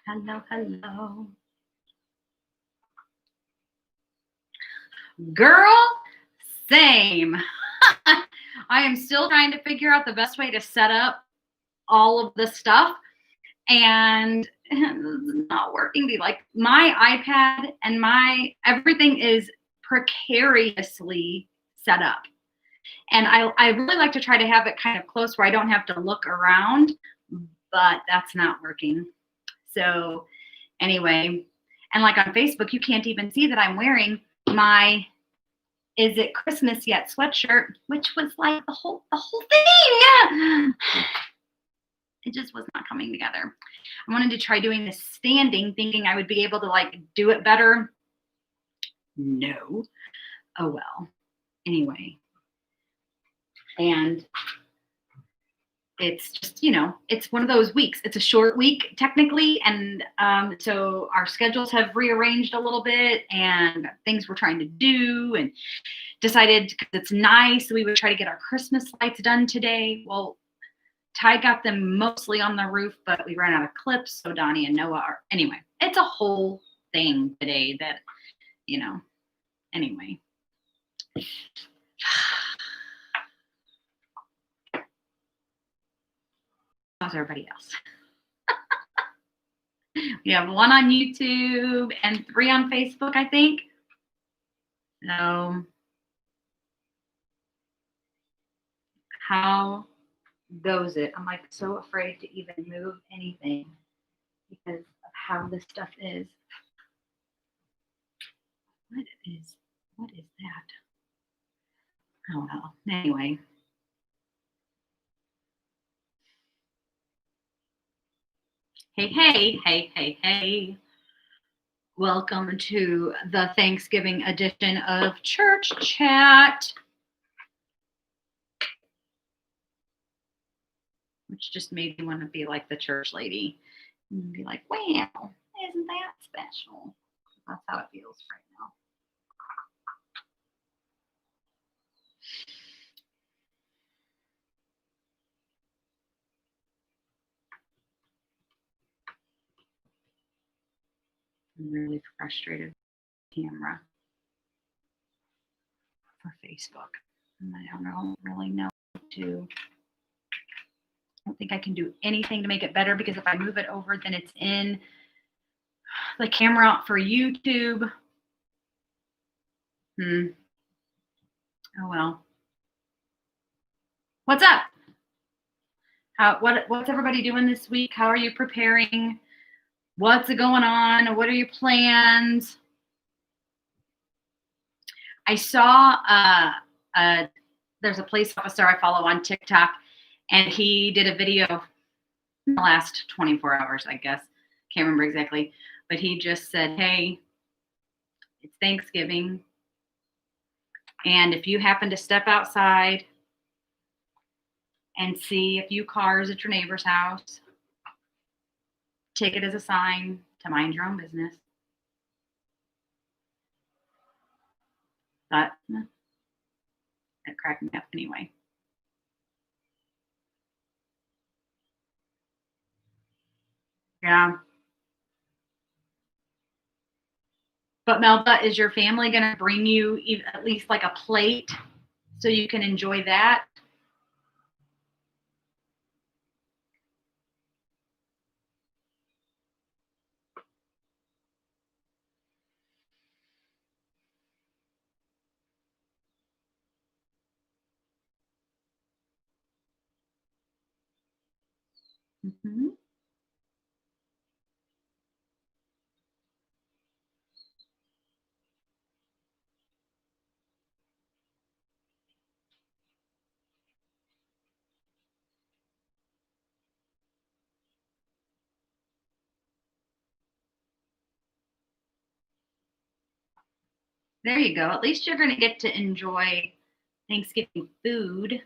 Hello, hello. Girl, same. I am still trying to figure out the best way to set up all of this stuff, and it's not working. Like my iPad and my everything is precariously set up. And I really like to try to have it kind of close where I don't have to look around, but that's not working. So anyway, and like on Facebook, you can't even see that I'm wearing my "Is It Christmas Yet" sweatshirt, which was like the whole thing. It just was not coming together. I wanted to try doing this standing, thinking I would be able to like do it better. No. Oh well. Anyway. And it's just, it's one of those weeks. It's a short week technically. And so our schedules have rearranged a little bit and things we're trying to do, and decided because it's nice, we would try to get our Christmas lights done today. Well, Ty got them mostly on the roof, but we ran out of clips. So Donnie and Noah are, anyway, it's a whole thing today that, anyway. How's everybody else? We have 1 on YouTube and 3 on Facebook, I think. So how goes it? I'm like so afraid to even move anything because of how this stuff is. What is that? Oh well. Anyway. Hey. Welcome to the Thanksgiving edition of Church Chat. Which just made me want to be like the church lady and be like, wow, isn't that special? That's how it feels right now. I'm really frustrated with the camera for Facebook. And I don't really know to. I don't think I can do anything to make it better because if I move it over, then it's in the camera for YouTube. Oh well. What's up? What's everybody doing this week? How are you preparing? What's going on? What are your plans? I saw there's a police officer I follow on TikTok, and he did a video in the last 24 hours, I guess. Can't remember exactly. But he just said, hey, it's Thanksgiving. And if you happen to step outside and see a few cars at your neighbor's house, take it as a sign to mind your own business. But it cracked me up anyway. Yeah. But Melba, is your family going to bring you at least like a plate so you can enjoy that? Mm-hmm. There you go. At least you're going to get to enjoy Thanksgiving food.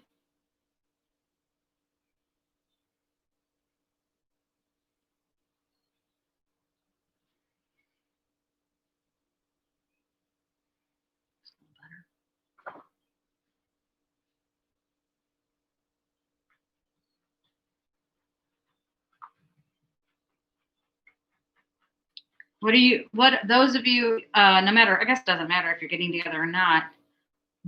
those of you, no matter, I guess it doesn't matter if you're getting together or not,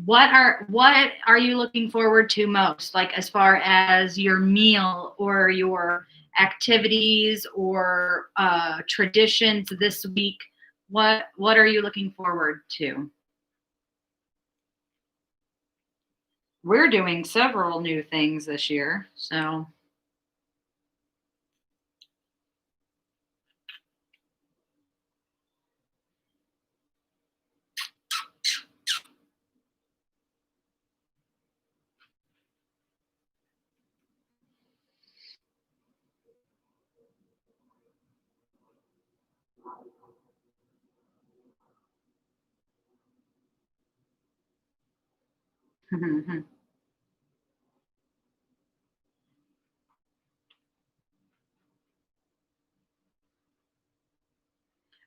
what are you looking forward to most? Like as far as your meal or your activities or traditions this week, what are you looking forward to? We're doing several new things this year, so.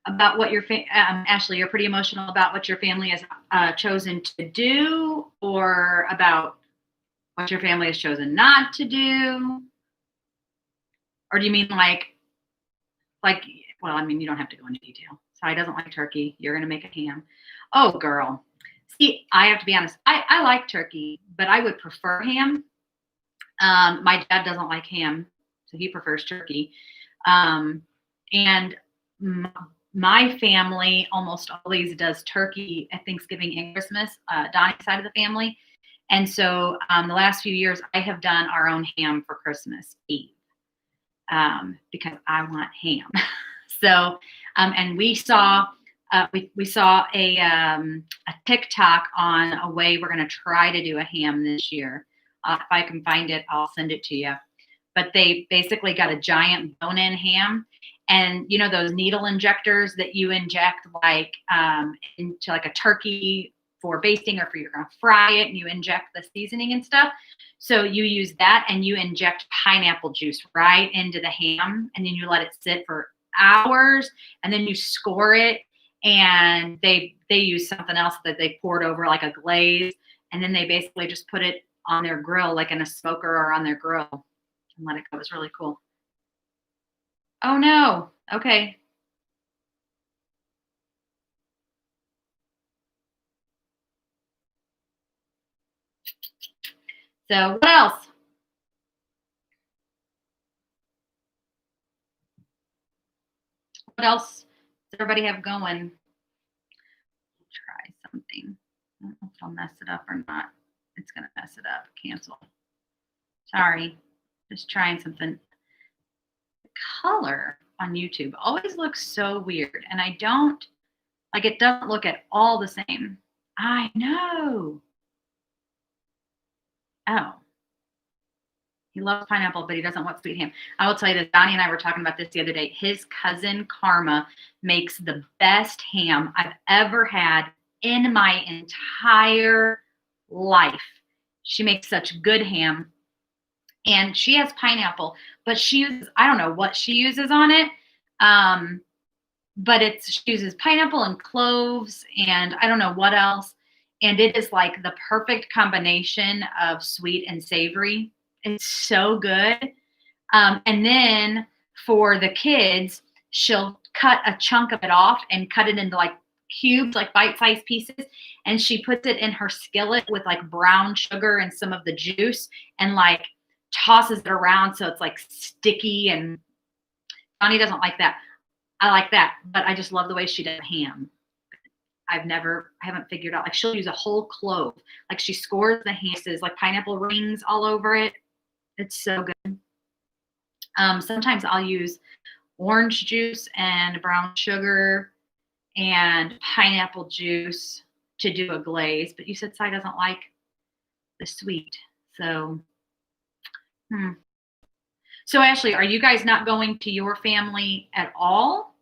About what Ashley, you're pretty emotional about what your family has chosen to do, or about what your family has chosen not to do, or do you mean like? Well, I mean, you don't have to go into detail. Sai doesn't like turkey. You're gonna make a ham. Oh, girl. See, I have to be honest. I like turkey, but I would prefer ham. My dad doesn't like ham, so he prefers turkey. Um, and my family almost always does turkey at Thanksgiving and Christmas, Donnie's side of the family. And so the last few years, I have done our own ham for Christmas Eve because I want ham. So, and we saw a TikTok on a way we're going to try to do a ham this year. If I can find it, I'll send it to you. But they basically got a giant bone-in ham, and you know those needle injectors that you inject into like a turkey for basting, or for you're going to fry it and you inject the seasoning and stuff. So you use that and you inject pineapple juice right into the ham, and then you let it sit for hours, and then you score it. And they use something else that they poured over, like a glaze, and then they basically just put it on their grill, like in a smoker or on their grill, and let it go. It was really cool. Oh no. Okay. So what else? What else does everybody have going? Try something. I don't know if I'll mess it up or not. It's gonna mess it up. Cancel. Sorry. Just trying something. The color on YouTube always looks so weird, and I don't like it. Doesn't look at all the same. I know. Oh, he loves pineapple, but he doesn't want sweet ham. I will tell you this. Donnie and I were talking about this the other day. His cousin Karma makes the best ham I've ever had in my entire life. She makes such good ham, and she has pineapple, but she uses, I don't know what she uses on it. Um, but she uses pineapple and cloves and I don't know what else. And it is like the perfect combination of sweet and savory. It's so good. And then for the kids, she'll cut a chunk of it off and cut it into like cubes, like bite-sized pieces. And she puts it in her skillet with like brown sugar and some of the juice, and like tosses it around so it's like sticky. And Donnie doesn't like that. I like that, but I just love the way she does ham. I haven't figured out. Like she'll use a whole clove. Like she scores the ham, like pineapple rings all over it. It's so good. Sometimes I'll use orange juice and brown sugar and pineapple juice to do a glaze. But you said Sai doesn't like the sweet. So, hmm. So Ashley, are you guys not going to your family at all?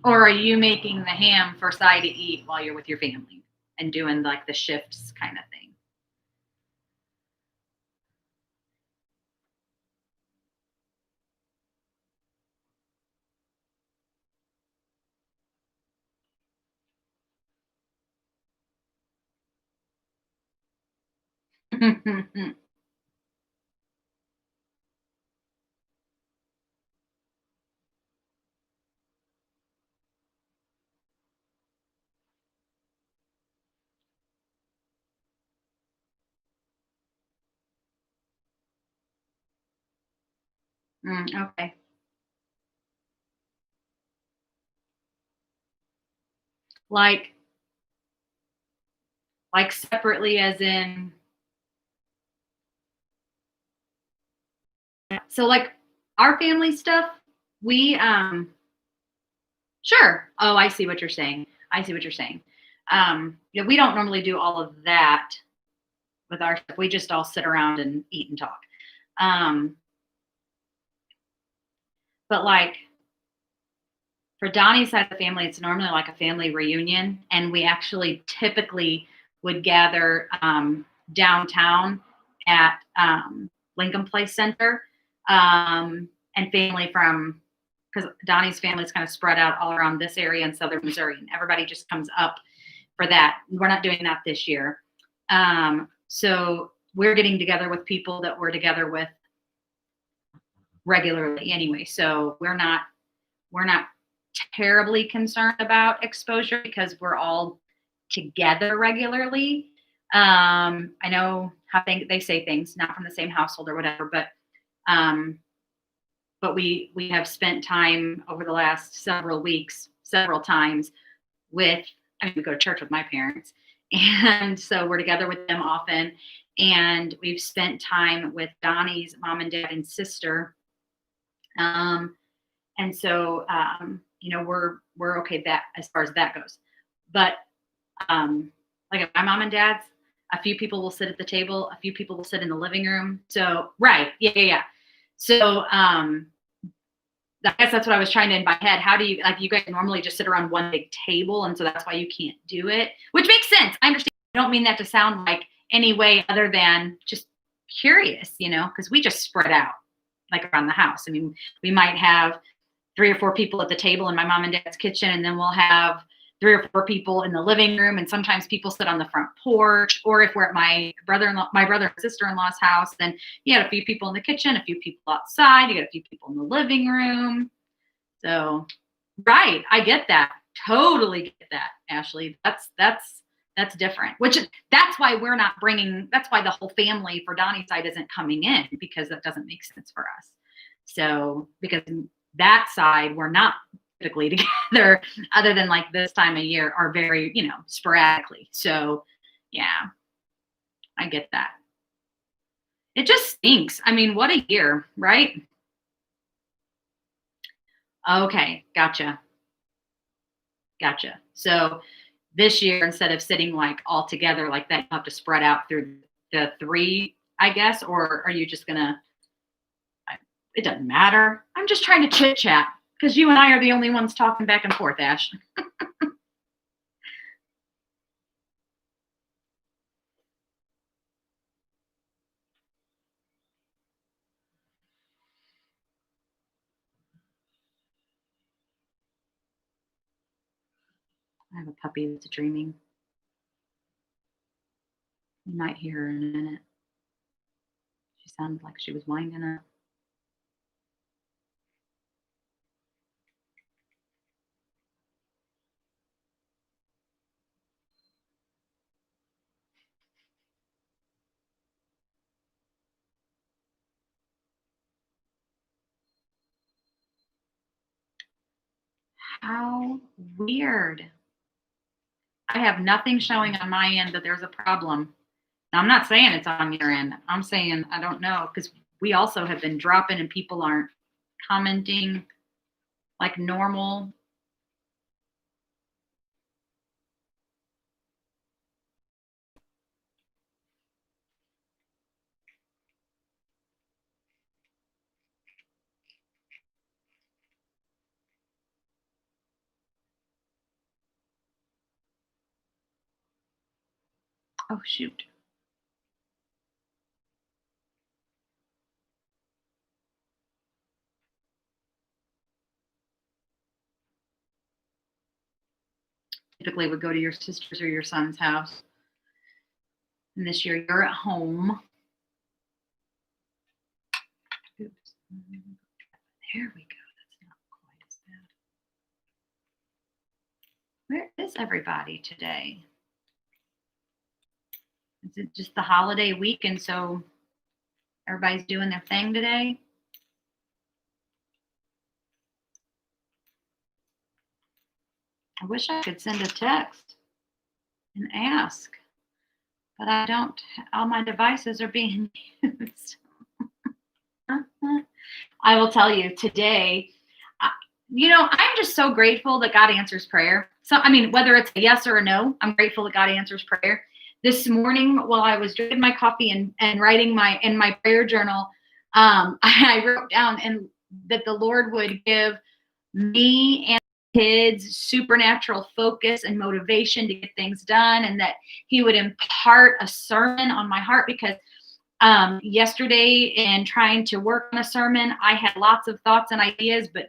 Or are you making the ham for Sai to eat while you're with your family and doing like the shifts kind of thing? Okay. Like separately as in, so like our family stuff, we sure. Oh, I see what you're saying. I see what you're saying. Yeah, we don't normally do all of that with our stuff. We just all sit around and eat and talk. Um, but like for Donnie's side of the family, it's normally like a family reunion, and we actually typically would gather downtown at Lincoln Place Center, and family from, because Donnie's family is kind of spread out all around this area in southern Missouri, and everybody just comes up for that. We're not doing that this year, so we're getting together with people that we're together with regularly anyway. So we're not terribly concerned about exposure because we're all together regularly. I know how they say things, not from the same household or whatever, um, but we have spent time over the last several weeks, several times with. I mean, we go to church with my parents, and so we're together with them often. And we've spent time with Donnie's mom and dad and sister. And so we're okay that as far as that goes. But like at my mom and dad's, a few people will sit at the table, a few people will sit in the living room. So right, yeah. So I guess that's what I was trying to in my head. How do you, like, you guys normally just sit around one big table, and so that's why you can't do it, which makes sense. I understand. I don't mean that to sound like any way other than just curious, because we just spread out like around the house. I mean, we might have 3 or 4 people at the table in my mom and dad's kitchen, and then we'll have 3 or 4 people in the living room, and sometimes people sit on the front porch. Or if we're at my brother and sister-in-law's house, then you got a few people in the kitchen, a few people outside, you got a few people in the living room. So right, I get that. Totally get that, Ashley. That's different. That's why we're not bringing. That's why the whole family for Donnie's side isn't coming in, because that doesn't make sense for us. So because that side we're not typically together, other than like this time of year, are very sporadically. So yeah, I get that. It just stinks. I mean, what a year, right? Okay, gotcha. So this year, instead of sitting like all together like that, you have to spread out through the 3, I guess. Or are you just gonna, it doesn't matter. I'm just trying to chit chat because you and I are the only ones talking back and forth, Ash. I have a puppy that's dreaming. You might hear her in a minute. She sounded like she was winding up. How weird. I have nothing showing on my end that there's a problem. Now, I'm not saying it's on your end. I'm saying I don't know, because we also have been dropping and people aren't commenting like normal. Oh, shoot. Typically would go to your sister's or your son's house. And this year you're at home. Oops. There we go. That's not quite as bad. Where is everybody today? Is it just the holiday week and so everybody's doing their thing today? I wish I could send a text and ask, but I don't. All my devices are being used. I will tell you today, I'm just so grateful that God answers prayer. So, I mean, whether it's a yes or a no, I'm grateful that God answers prayer. This morning, while I was drinking my coffee and writing in my prayer journal, I wrote down and that the Lord would give me and kids supernatural focus and motivation to get things done, and that He would impart a sermon on my heart, because yesterday in trying to work on a sermon, I had lots of thoughts and ideas, but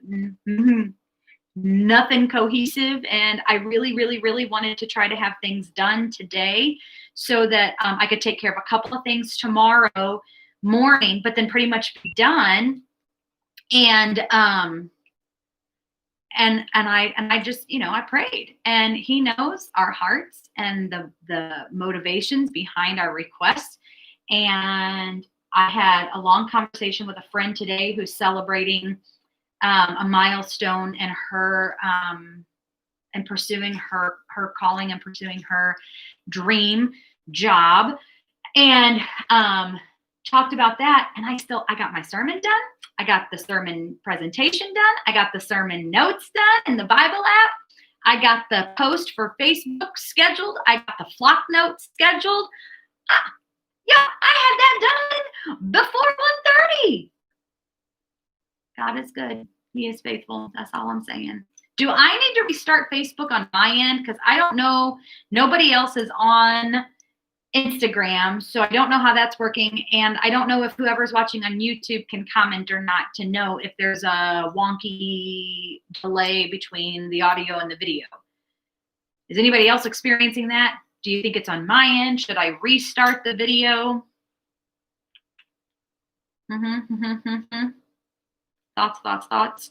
nothing cohesive. And I really, really, really wanted to try to have things done today so that I could take care of a couple of things tomorrow morning, but then pretty much be done. And I just, I prayed, and He knows our hearts and the motivations behind our requests. And I had a long conversation with a friend today who's celebrating a milestone in her and pursuing her calling and pursuing her dream job, and talked about that. And I got my sermon done. I got the sermon presentation done. I got the sermon notes done in the Bible app. I got the post for Facebook scheduled. I got the flock notes scheduled. Yeah, I had that done before 1:30. God is good. He is faithful. That's all I'm saying. Do I need to restart Facebook on my end? Because I don't know. Nobody else is on Instagram, so I don't know how that's working. And I don't know if whoever's watching on YouTube can comment or not to know if there's a wonky delay between the audio and the video. Is anybody else experiencing that? Do you think it's on my end? Should I restart the video? Thoughts.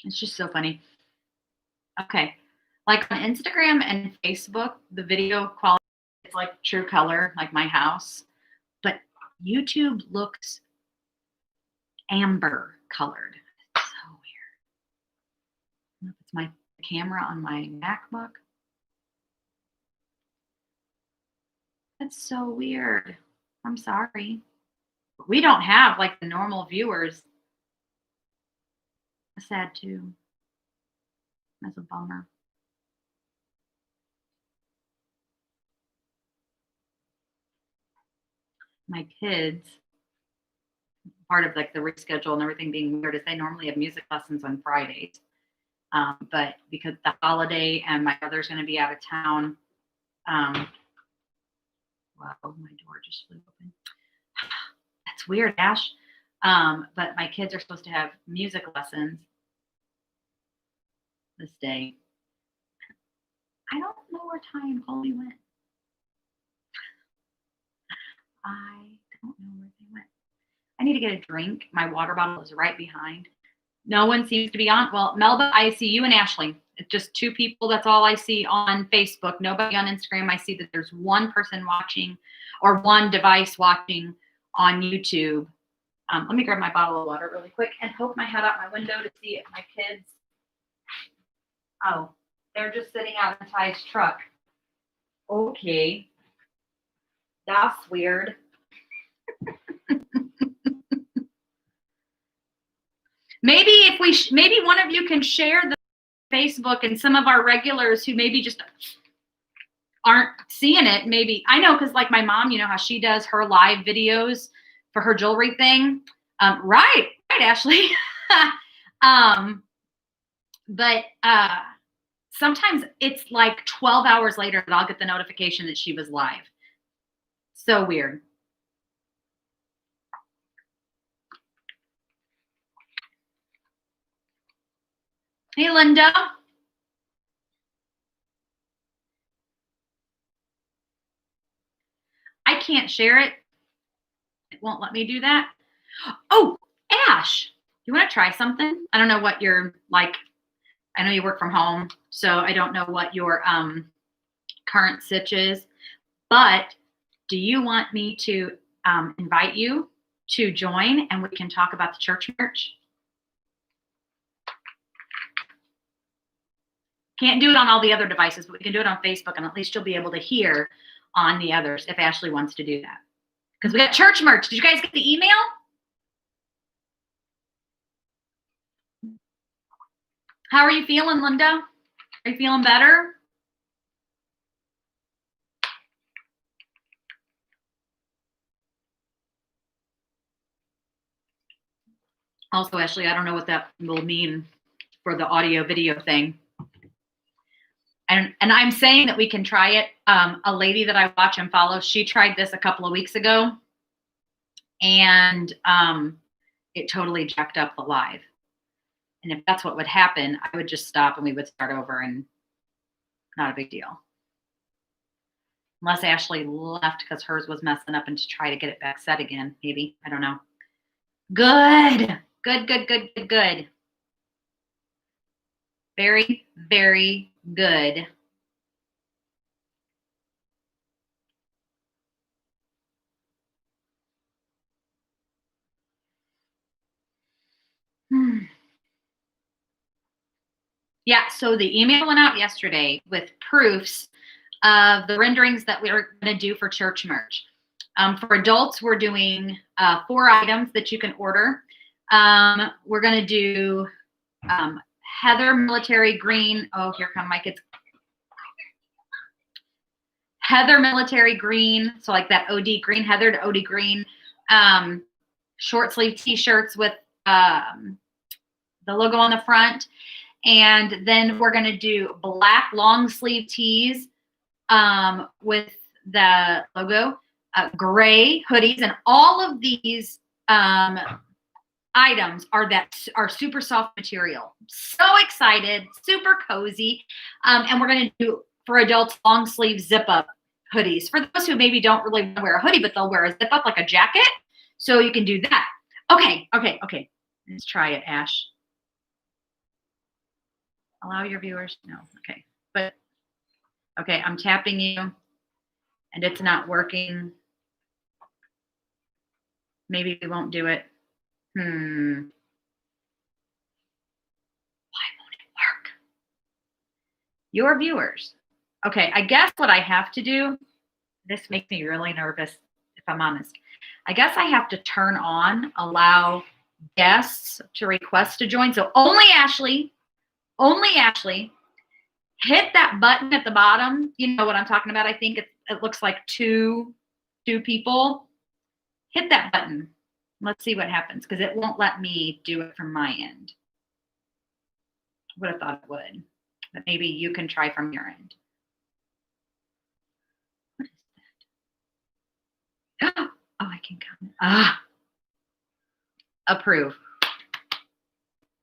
It's just so funny. Okay. Like on Instagram and Facebook, the video quality is like true color, like my house. But YouTube looks amber colored. It's so weird. I don't know if it's my camera on my MacBook. That's so weird. I'm sorry. We don't have like the normal viewers. Sad too. That's a bummer. My kids, part of like the reschedule and everything being weird, is they normally have music lessons on Fridays. But because the holiday and my brother's going to be out of town, wow, my door just flew open. That's weird, Ash. But my kids are supposed to have music lessons this day. I don't know where Ty and Colby went. I don't know where they went. I need to get a drink. My water bottle is right behind. No one seems to be on. Well, Melba, I see you and Ashley. It's just two people. That's all I see on Facebook. Nobody on Instagram. I see that there's one person watching or one device watching on YouTube. Let me grab my bottle of water really quick and poke my head out my window to see if my kids. Oh, they're just sitting out in Ty's truck. Okay. That's weird. Maybe one of you can share the Facebook, and some of our regulars who maybe just aren't seeing it. Maybe I know, because like my mom, you know how she does her live videos for her jewelry thing. Right, Ashley. But sometimes it's like 12 hours later that I'll get the notification that she was live. So weird. Hey, Linda. can't share it. It won't let me do that. Oh, Ash, you want to try something? I don't know what you're like. I know you work from home, so I don't know what your current sitch is, but do you want me to invite you to join and we can talk about the church merch? Can't do it on all the other devices, but we can do it on Facebook, and at least you'll be able to hear on the others if Ashley wants to do that. Because we got church merch. Did you guys get the email? How are you feeling, Linda? Are you feeling better? Also, Ashley, I don't know what that will mean for the audio video thing. And I'm saying that we can try it. A lady that I watch and follow, she tried this a couple of weeks ago, and it totally jacked up the live. And if that's what would happen, I would just stop and we would start over, and not a big deal. Unless Ashley left because hers was messing up and to try to get it back set again, maybe. I don't know. Good. Good. Very, very good. Yeah, so the email went out yesterday with proofs of the renderings that we're going to do for church merch. For adults, we're doing 4 items that you can order. We're going to do Heather Military Green. Oh, here come my kids. Heather Military Green. So like that OD green, Heather to OD green. Short sleeve t-shirts with the logo on the front. And then we're going to do black long sleeve tees with the logo, gray hoodies, and all of these items are super soft material. So excited, super cozy. And we're going to do, for adults, long sleeve zip up hoodies. For those who maybe don't really want to wear a hoodie, but they'll wear a zip up like a jacket. So you can do that. Okay. Let's try it, Ash. Allow your viewers. No. Okay. But okay, I'm tapping you and it's not working. Maybe we won't do it. Why won't it work? Your viewers. Okay, I guess what I have to do, this makes me really nervous, if I'm honest. I guess I have to turn on allow guests to request to join. So only Ashley, hit that button at the bottom. You know what I'm talking about. I think it looks like two people. Hit that button. Let's see what happens, because it won't let me do it from my end. I would have thought it would, but maybe you can try from your end. What is that? Oh, I can comment. Approve.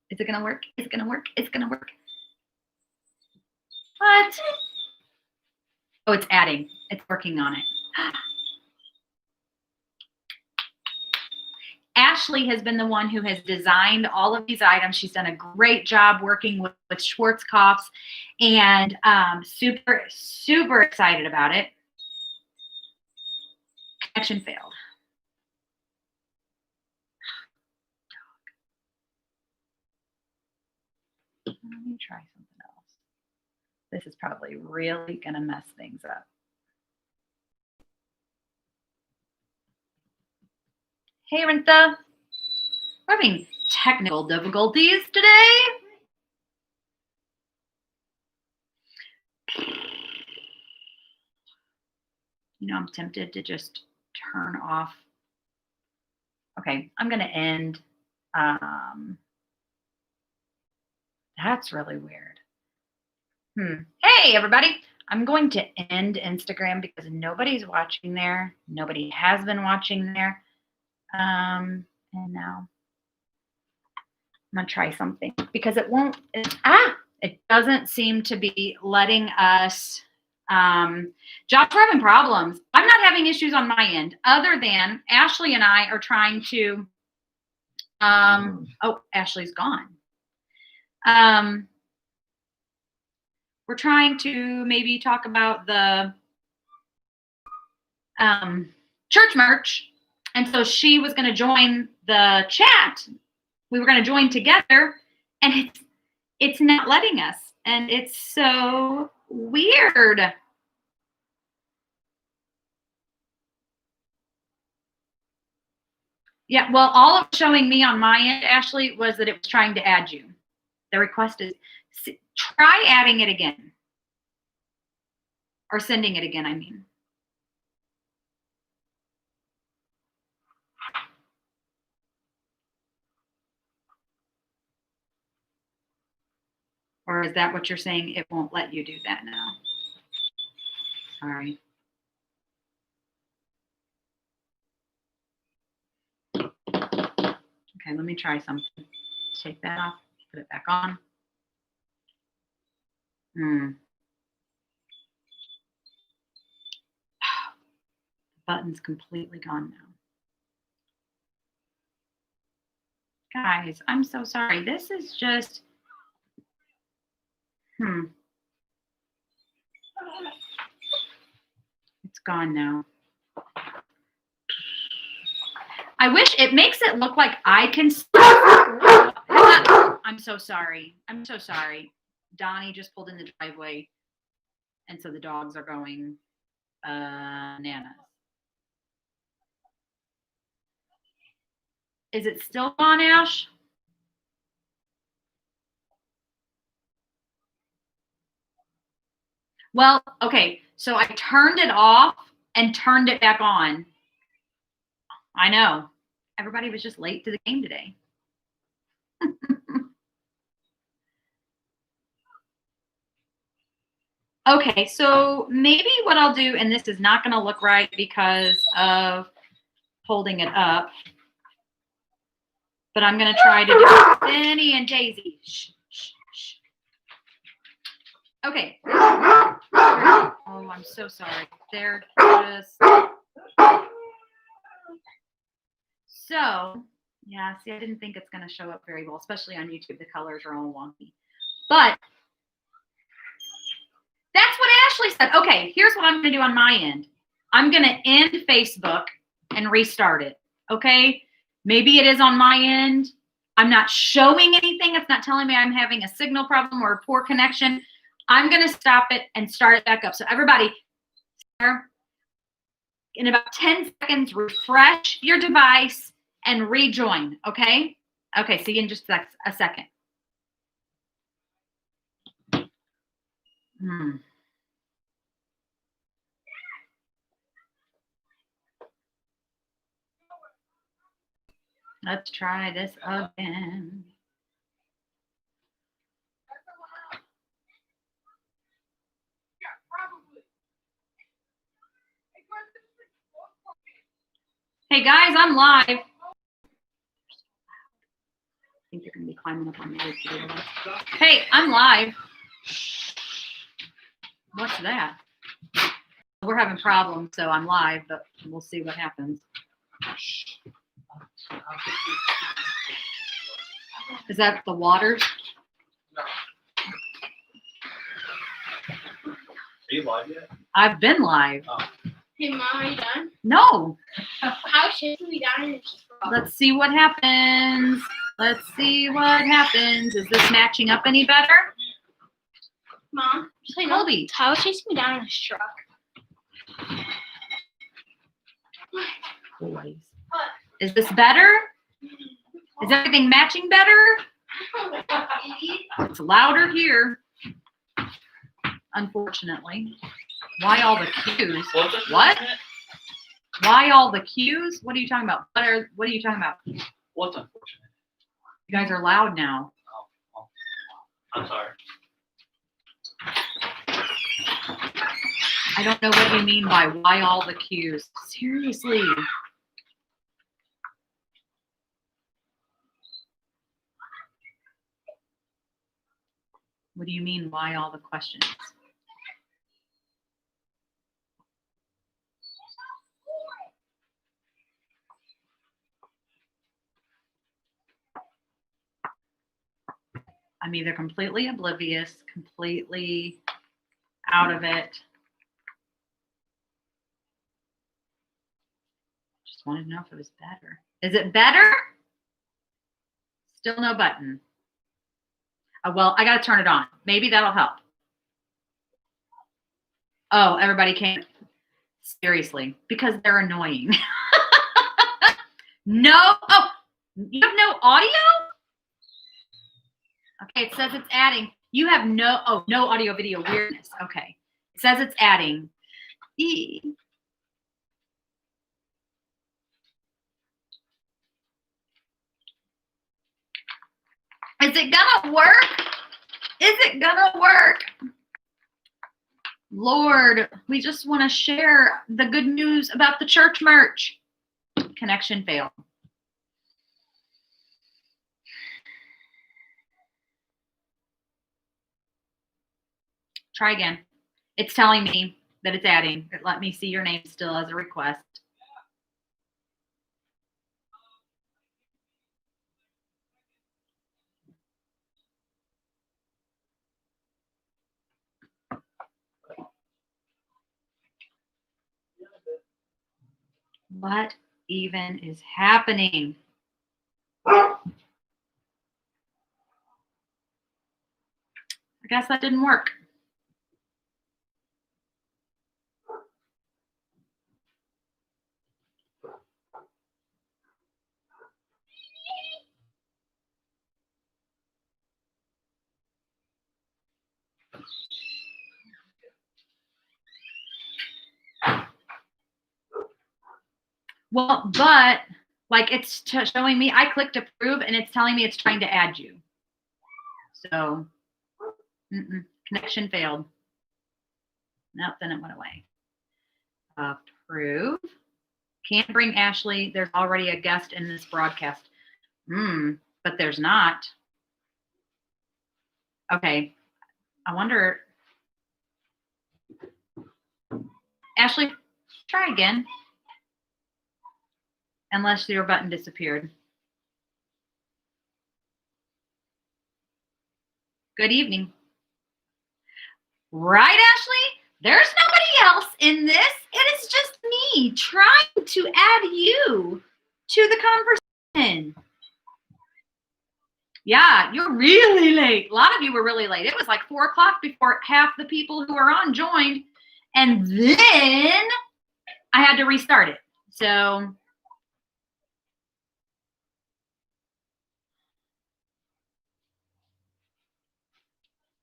Is it going to work? It's going to work. It's going to work. What? Oh, it's adding. It's working on it. Ashley has been the one who has designed all of these items. She's done a great job working with Schwarzkopf's, and super, super excited about it. Connection failed. Let me try something else. This is probably really going to mess things up. Hey, Rintha. We're having technical difficulties today. You know, I'm tempted to just turn off. Okay, I'm going to end. That's really weird. Hey, everybody. I'm going to end Instagram because nobody's watching there. Nobody has been watching there. And now I'm going to try something because it won't. It doesn't seem to be letting us Josh, we're having problems. I'm not having issues on my end, other than Ashley and I are trying to. Oh, Ashley's gone. We're trying to maybe talk about the church merch, and so she was going to join the chat. We were going to join together, and it's not letting us, and it's so weird. Yeah, well, all of showing me on my end, Ashley, was that it was trying to add you. The request is try adding it again. Or sending it again, I mean. Or is that what you're saying? It won't let you do that now. Sorry. Okay, let me try something. Take that off, put it back on. The button's completely gone now. Guys, I'm so sorry. This is just, It's gone now. I wish it makes it look like I can. I'm so sorry. I'm so sorry. Donnie just pulled in the driveway, and so the dogs are going bananas. Is it still on, Ash? Well, okay. So I turned it off and turned it back on. I know. Everybody was just late to the game today. Okay, so maybe what I'll do, and this is not going to look right because of holding it up, but I'm going to try to do Benny and Daisy. Shh, shh, shh. Okay. Oh, I'm so sorry. They're just. So, yeah, see, I didn't think it's going to show up very well, especially on YouTube. The colors are all wonky. But that's what Ashley said. Okay, here's what I'm going to do on my end. I'm going to end Facebook and restart it. Okay? Maybe it is on my end. I'm not showing anything. It's not telling me I'm having a signal problem or a poor connection. I'm going to stop it and start it back up. So everybody, in about 10 seconds, refresh your device and rejoin. Okay? Okay, see you in just a second. Let's try this again. Hey guys, I'm live. I think they're going to be climbing up on the roof. Hey, I'm live. What's that? We're having problems, so I'm live, but we'll see what happens. Is that the waters? No. Are you live yet? I've been live. Oh. Hey, Mom, are you done? No. How should we down? Let's see what happens. Let's see what happens. Is this matching up any better? Mom, Colby. Tyler chasing me down in his truck. Boys. Is this better? Is everything matching better? It's louder here. Unfortunately. Why all the cues? What? Why all the cues? What are you talking about? What are you talking about? What's unfortunate? You guys are loud now. Oh. I'm sorry. I don't know what you mean by why all the cues. Seriously. What do you mean, why all the questions? I'm either completely oblivious, completely out of it. Just wanted to know if it was better. Is it better? Still no button. Oh, well, I got to turn it on. Maybe that'll help. Oh, everybody came. Seriously, because they're annoying. No. Oh, you have no audio? Okay, it says it's adding. You have no audio video weirdness. Okay. It says it's adding. Is it gonna work? Is it gonna work? Lord, we just want to share the good news about the church merch. Connection failed. Try again. It's telling me that it's adding. Let me see your name still as a request. What even is happening? I guess that didn't work. Well, but like it's showing me, I clicked approve and it's telling me it's trying to add you. So connection failed. Nope, then it went away. Approve. Can't bring Ashley. There's already a guest in this broadcast. But there's not. Okay. I wonder. Ashley, try again. Unless your button disappeared. Good evening. Right, Ashley? There's nobody else in this. It is just me trying to add you to the conversation. Yeah, you're really late. A lot of you were really late. It was like 4 o'clock before half the people who were on joined. And then I had to restart it. So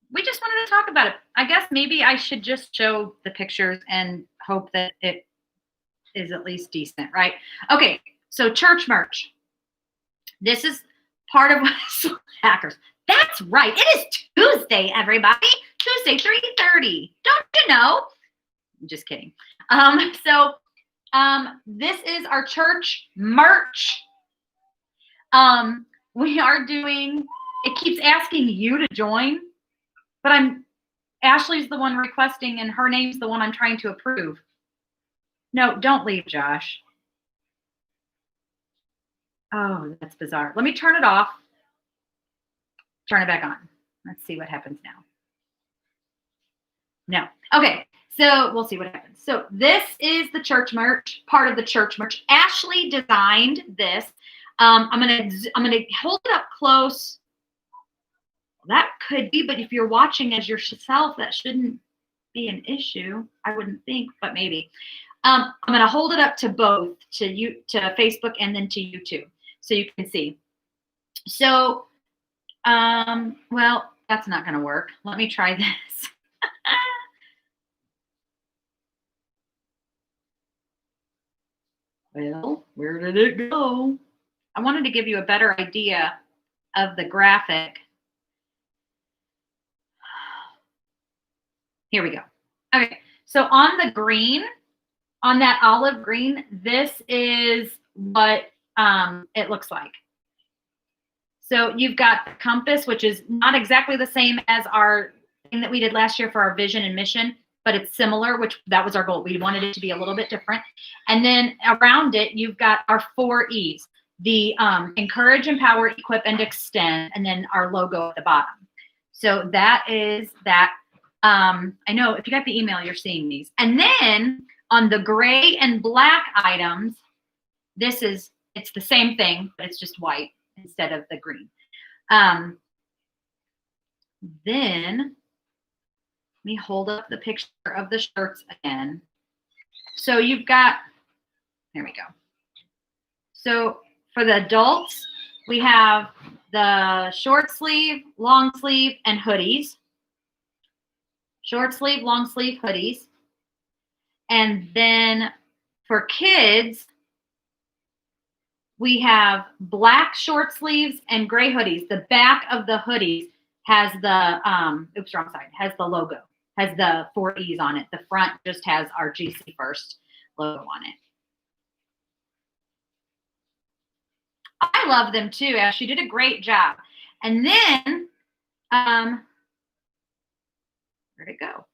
we just wanted to talk about it. I guess maybe I should just show the pictures and hope that it is at least decent, right? Okay, so church merch. This is part of hackers. That's right. It is Tuesday, everybody. Tuesday, 3:30. Don't you know? I'm just kidding. This is our church merch. We are doing, it keeps asking you to join. But Ashley's the one requesting and her name's the one I'm trying to approve. No, don't leave, Josh. Oh, that's bizarre. Let me turn it off. Turn it back on. Let's see what happens now. No. Okay, so we'll see what happens. So this is the church merch, part of the church merch. Ashley designed this. I'm gonna hold it up close. That could be, but if you're watching as yourself, that shouldn't be an issue. I wouldn't think, but maybe. I'm going to hold it up to both, to Facebook and then to YouTube, so you can see. So, well, that's not going to work. Let me try this. Well, where did it go? I wanted to give you a better idea of the graphic. Here we go. Okay, so on the green, on that olive green, this is what it looks like. So you've got the compass, which is not exactly the same as our thing that we did last year for our vision and mission, but it's similar, which that was our goal. We wanted it to be a little bit different. And then around it, you've got our 4 E's, the encourage, empower, equip, and extend, and then our logo at the bottom. So that is that. I know if you got the email, you're seeing these. And then on the gray and black items, it's the same thing, but it's just white instead of the green. Then let me hold up the picture of the shirts again. So you've got, there we go. So for the adults, we have the short sleeve, long sleeve, and hoodies. Short sleeve, long sleeve hoodies. And then for kids, we have black short sleeves and gray hoodies. The back of the hoodies has the, oops, wrong side, has the logo, has the 4 E's on it. The front just has our GC First logo on it. I love them too, Ash. You did a great job. And then, where'd it go?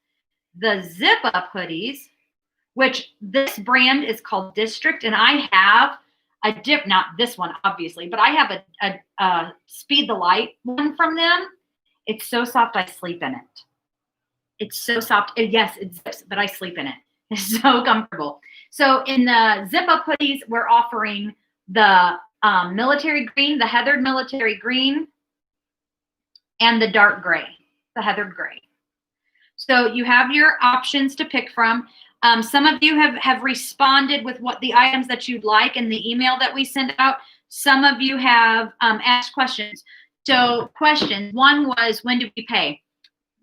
The zip up hoodies, which this brand is called District, and I have a dip, not this one obviously, but I have a Speed the Light one from them. It's so soft I sleep in it. It's so soft. Yes, it zips, but I sleep in it. It's so comfortable. So in the zip up hoodies, we're offering the military green, the heathered military green, and the dark gray, the heathered gray. So you have your options to pick from. Some of you have responded with what the items that you'd like in the email that we sent out. Some of you have asked questions. So questions, one was, when do we pay?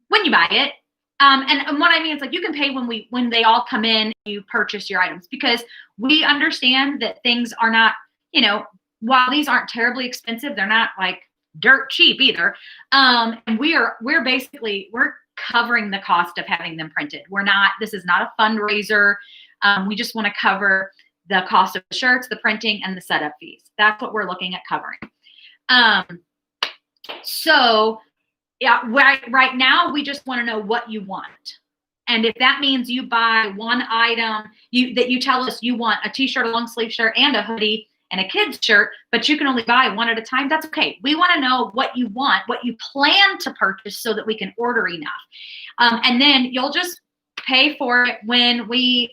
When you buy it. And what I mean is, like, you can pay when they all come in, you purchase your items, because we understand that things are not, you know, while these aren't terribly expensive, they're not like dirt cheap either. And we're covering the cost of having them printed. This is not a fundraiser. We just want to cover the cost of the shirts, the printing, and the setup fees. That's what we're looking at covering. So yeah, right now we just want to know what you want. And if that means you buy one item, that you tell us you want a t-shirt, a long sleeve shirt, and a hoodie, and a kid's shirt, but you can only buy one at a time, that's okay. We want to know what you want, what you plan to purchase, so that we can order enough. And then you'll just pay for it when we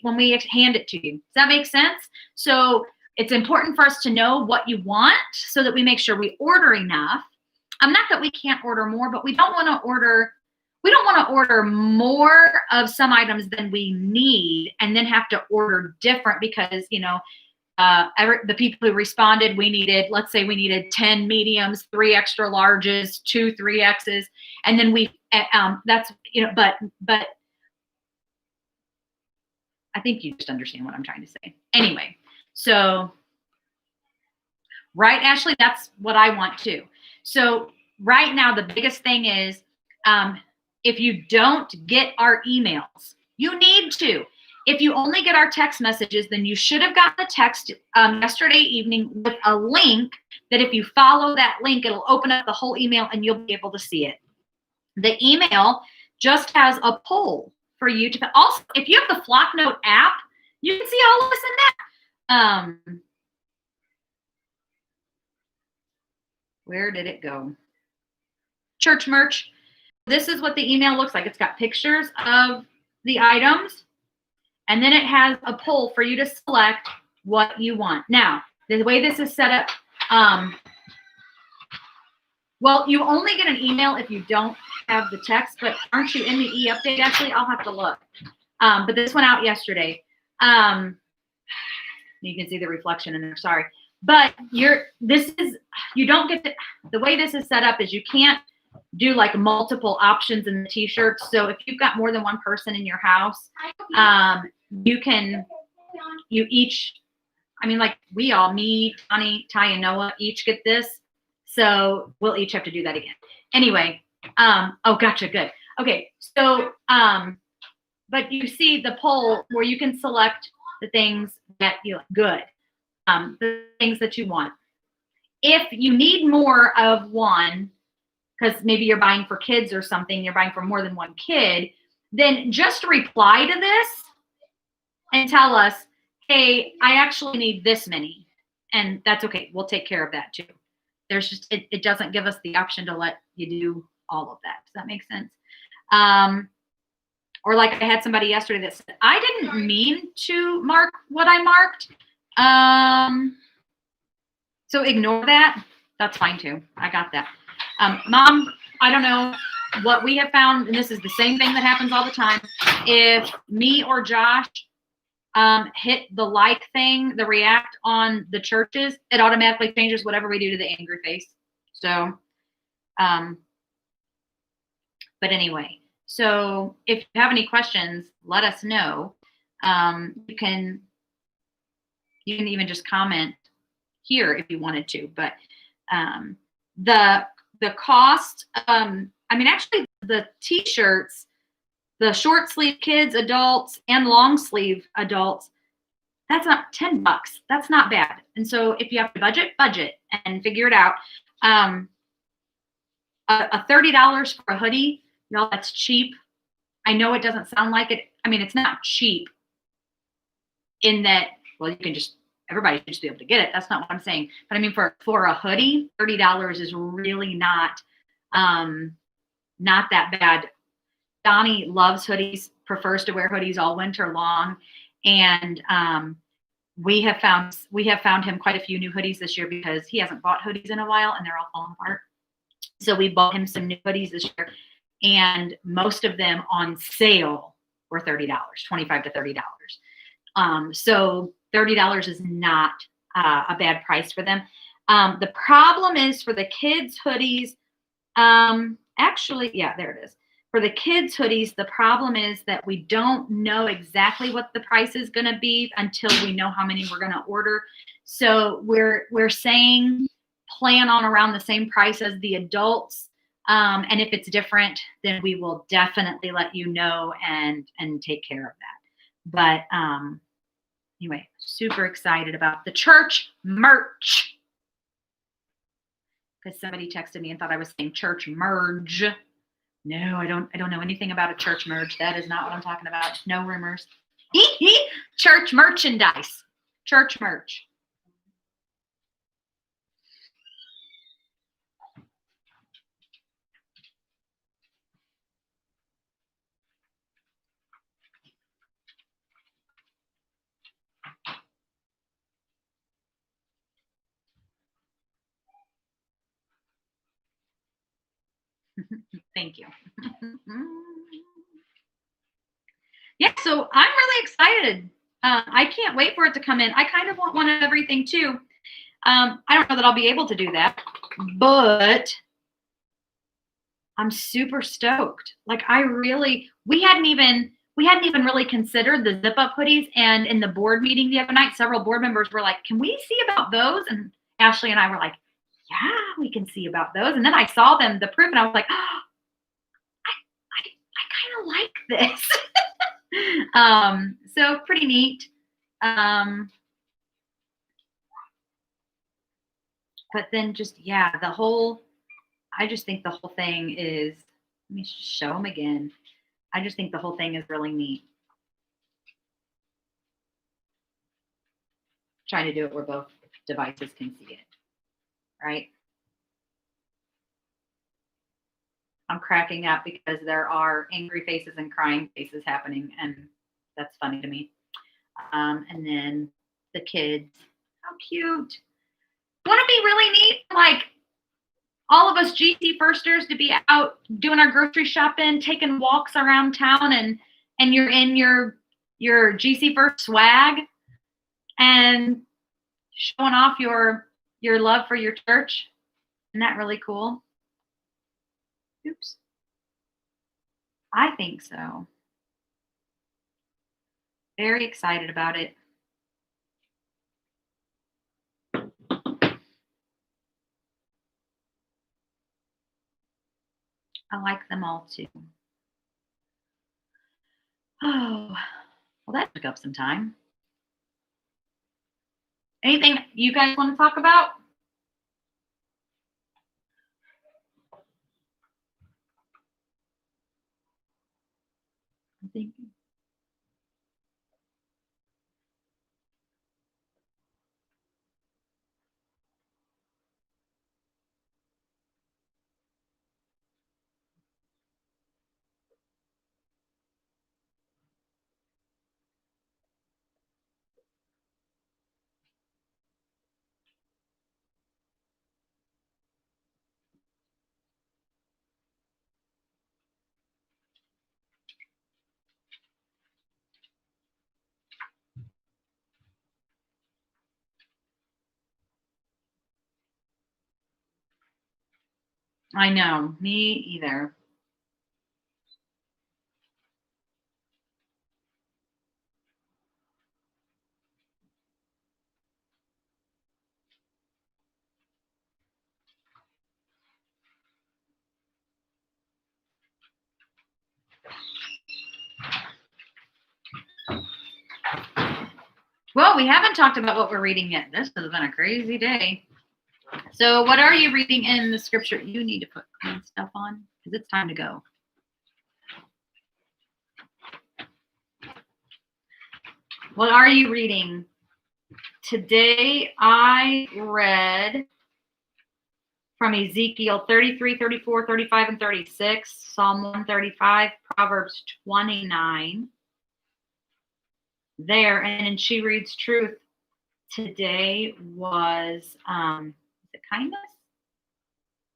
hand it to you. Does that make sense? So it's important for us to know what you want so that we make sure we order enough. Not that we can't order more, but we don't want to order more of some items than we need and then have to order different because, you know, the people who responded, let's say we needed 10 mediums, 3 extra larges, 2 3Xs, and then that's, you know, but I think you just understand what I'm trying to say. Anyway, so, right, Ashley, that's what I want too. So right now, the biggest thing is, if you don't get our emails, you need to. If you only get our text messages, then you should have gotten a text yesterday evening with a link that if you follow that link, it'll open up the whole email and you'll be able to see it. The email just has a poll for you to, also, if you have the Flocknote app, you can see all of this in that. Where did it go? Church merch. This is what the email looks like. It's got pictures of the items, and then it has a poll for you to select what you want. Now, the way this is set up, well, you only get an email if you don't have the text, but aren't you in the e-update? Actually, I'll have to look. But this went out yesterday. You can see the reflection in there, sorry. But you don't get to, the way this is set up is you can't do like multiple options in the t-shirts. So if you've got more than one person in your house, you each, I mean, like me, Connie, Ty, and Noah each get this. So we'll each have to do that again. Anyway, oh, gotcha, good. Okay, so, but you see the poll where you can select the things that you like, good, the things that you want. If you need more of one, because maybe you're buying for kids or something, you're buying for more than one kid, then just reply to this and tell us, hey, I actually need this many. And that's okay. We'll take care of that too. There's just, it doesn't give us the option to let you do all of that. Does that make sense? Or like I had somebody yesterday that said, I didn't mean to mark what I marked. So ignore that. That's fine too. I got that. Mom, I don't know what we have found, and this is the same thing that happens all the time. If me or Josh hit the like thing, the react on the churches, it automatically changes whatever we do to the angry face. So, but anyway, so if you have any questions, let us know. You can even just comment here if you wanted to, but the cost, I mean, actually the t-shirts, the short sleeve kids, adults, and long sleeve adults, that's not $10. That's not bad. And so if you have to budget and figure it out, a $30 for a hoodie, y'all, that's cheap. I know it doesn't sound like it. I mean, it's not cheap in that, well, you can just, everybody should just be able to get it. That's not what I'm saying. But I mean, for a hoodie, $30 is really not that bad. Donnie loves hoodies, prefers to wear hoodies all winter long. And we have found him quite a few new hoodies this year because he hasn't bought hoodies in a while and they're all falling apart. So we bought him some new hoodies this year, and most of them on sale were $30, $25 to $30. So $30 is not a bad price for them. The problem is for the kids' hoodies. Actually, yeah, there it is. For the kids' hoodies, the problem is that we don't know exactly what the price is going to be until we know how many we're going to order. So we're saying plan on around the same price as the adults. And if it's different, then we will definitely let you know and take care of that. But anyway, super excited about the church merch. Because somebody texted me and thought I was saying church merge. No, I don't know anything about a church merge. That is not what I'm talking about. No rumors. Church merchandise. Church merch. Thank you. Yeah, so I'm really excited. I can't wait for it to come in. I kind of want one of everything too. I don't know that I'll be able to do that, but I'm super stoked. Like we hadn't even really considered the zip up hoodies. And in the board meeting the other night, several board members were like, can we see about those? And Ashley and I were like, yeah, we can see about those. And then I saw them, the proof, and I was like, oh, I kind of like this. So pretty neat. But then just, yeah, I just think the whole thing is, let me show them again. I just think the whole thing is really neat. Trying to do it where both devices can see it, right? I'm cracking up because there are angry faces and crying faces happening, and that's funny to me. And then the kids, how cute. Wouldn't it be really neat, like all of us GC firsters to be out doing our grocery shopping, taking walks around town, and you're in your GC first swag and showing off your love for your church? Isn't that really cool? Oops. I think so. Very excited about it. I like them all too. Oh, well, that took up some time. Anything you guys want to talk about? I'm thinking. I know. Me either. Well, we haven't talked about what we're reading yet. This has been a crazy day. So, what are you reading in the scripture? You need to put clean stuff on because it's time to go. What are you reading? Today I read from Ezekiel 33, 34, 35, and 36, Psalm 135, Proverbs 29. There, and She Reads Truth today was is it kindness?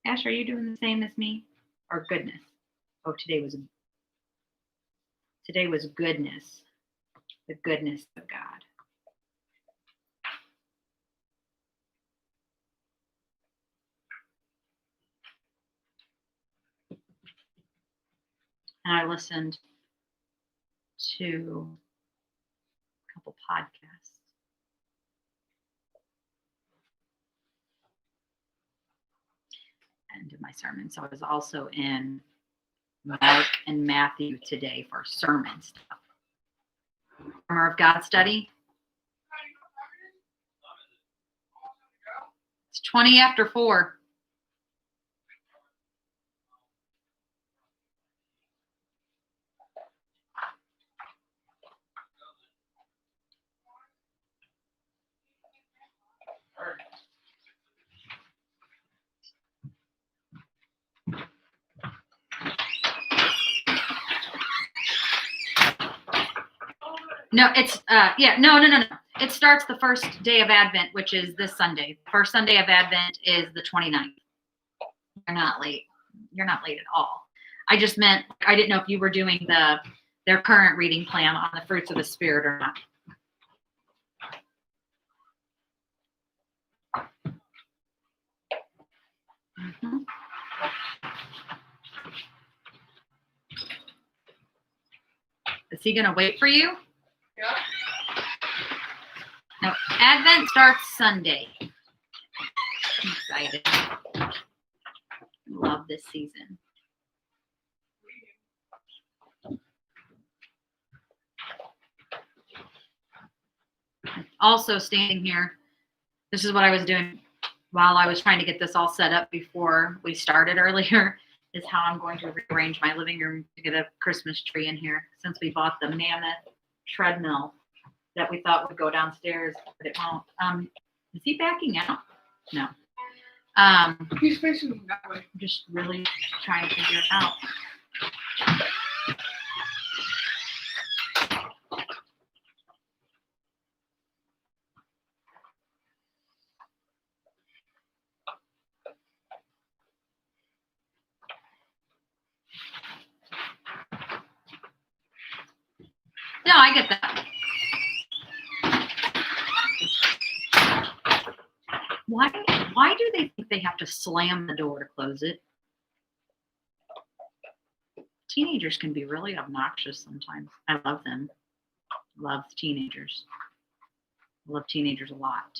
Ash, are you doing the same as me? Or goodness? Oh, today was goodness. The goodness of God. And I listened to a couple podcasts. And did my sermon. So I was also in Mark and Matthew today for sermon stuff. Armor of God study. It's 20 after 4. No, it's no. It starts the first day of Advent, which is this Sunday. First Sunday of Advent is the 29th. You're not late. You're not late at all. I just meant I didn't know if you were doing their current reading plan on the fruits of the Spirit or not. Mm-hmm. Is he going to wait for you? Yeah. No, Advent starts Sunday. I'm excited. Love this season. Also standing here, this is what I was doing while I was trying to get this all set up before we started earlier, is how I'm going to rearrange my living room to get a Christmas tree in here, since we bought the mammoth treadmill that we thought would go downstairs, but it won't. Is he backing out? No. He's facing them that way. I'm just really trying to figure it out. No, I get that. Why do they think they have to slam the door to close it? Teenagers can be really obnoxious sometimes. I love them. Love teenagers. Love teenagers a lot.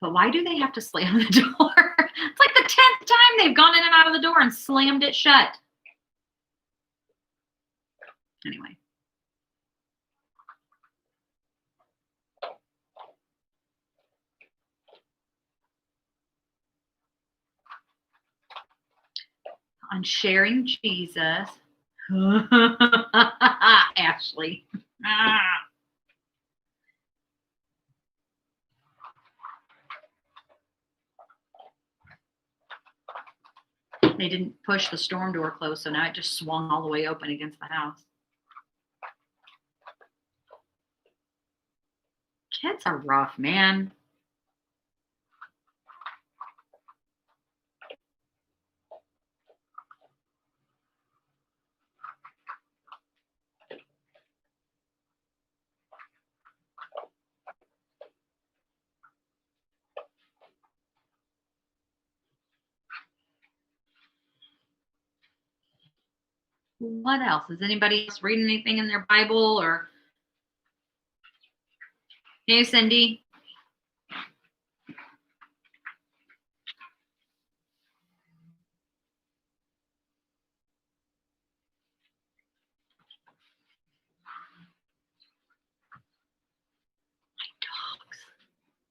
But why do they have to slam the door? It's like the 10th time they've gone in and out of the door and slammed it shut. Anyway. On sharing Jesus. Ashley. They didn't push the storm door closed, so now it just swung all the way open against the house. Kids are rough, man. What else? Is anybody else reading anything in their Bible or? Hey, Cindy. Dogs.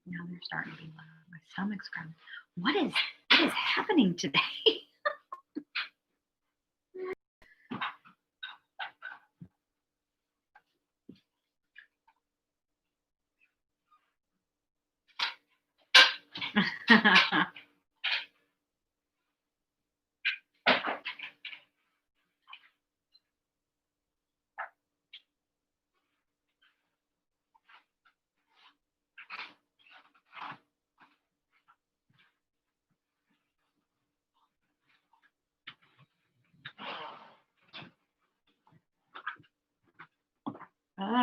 Now they're starting to be loud. My stomach's growling. What is happening today?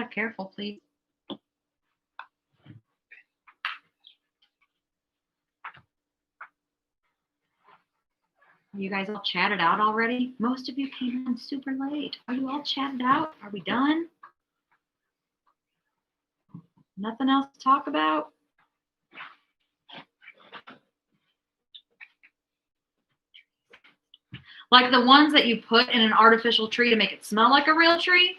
Careful, please. You guys all chatted out already? Most of you came in super late. Are you all chatted out? Are we done? Nothing else to talk about? Like the ones that you put in an artificial tree to make it smell like a real tree?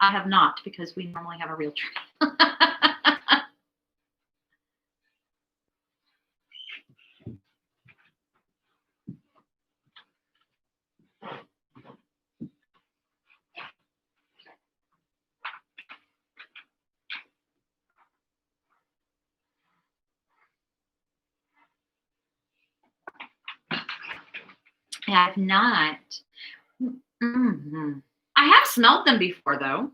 I have not, because we normally have a real tree. I have not. Mm-hmm. I have smelled them before, though.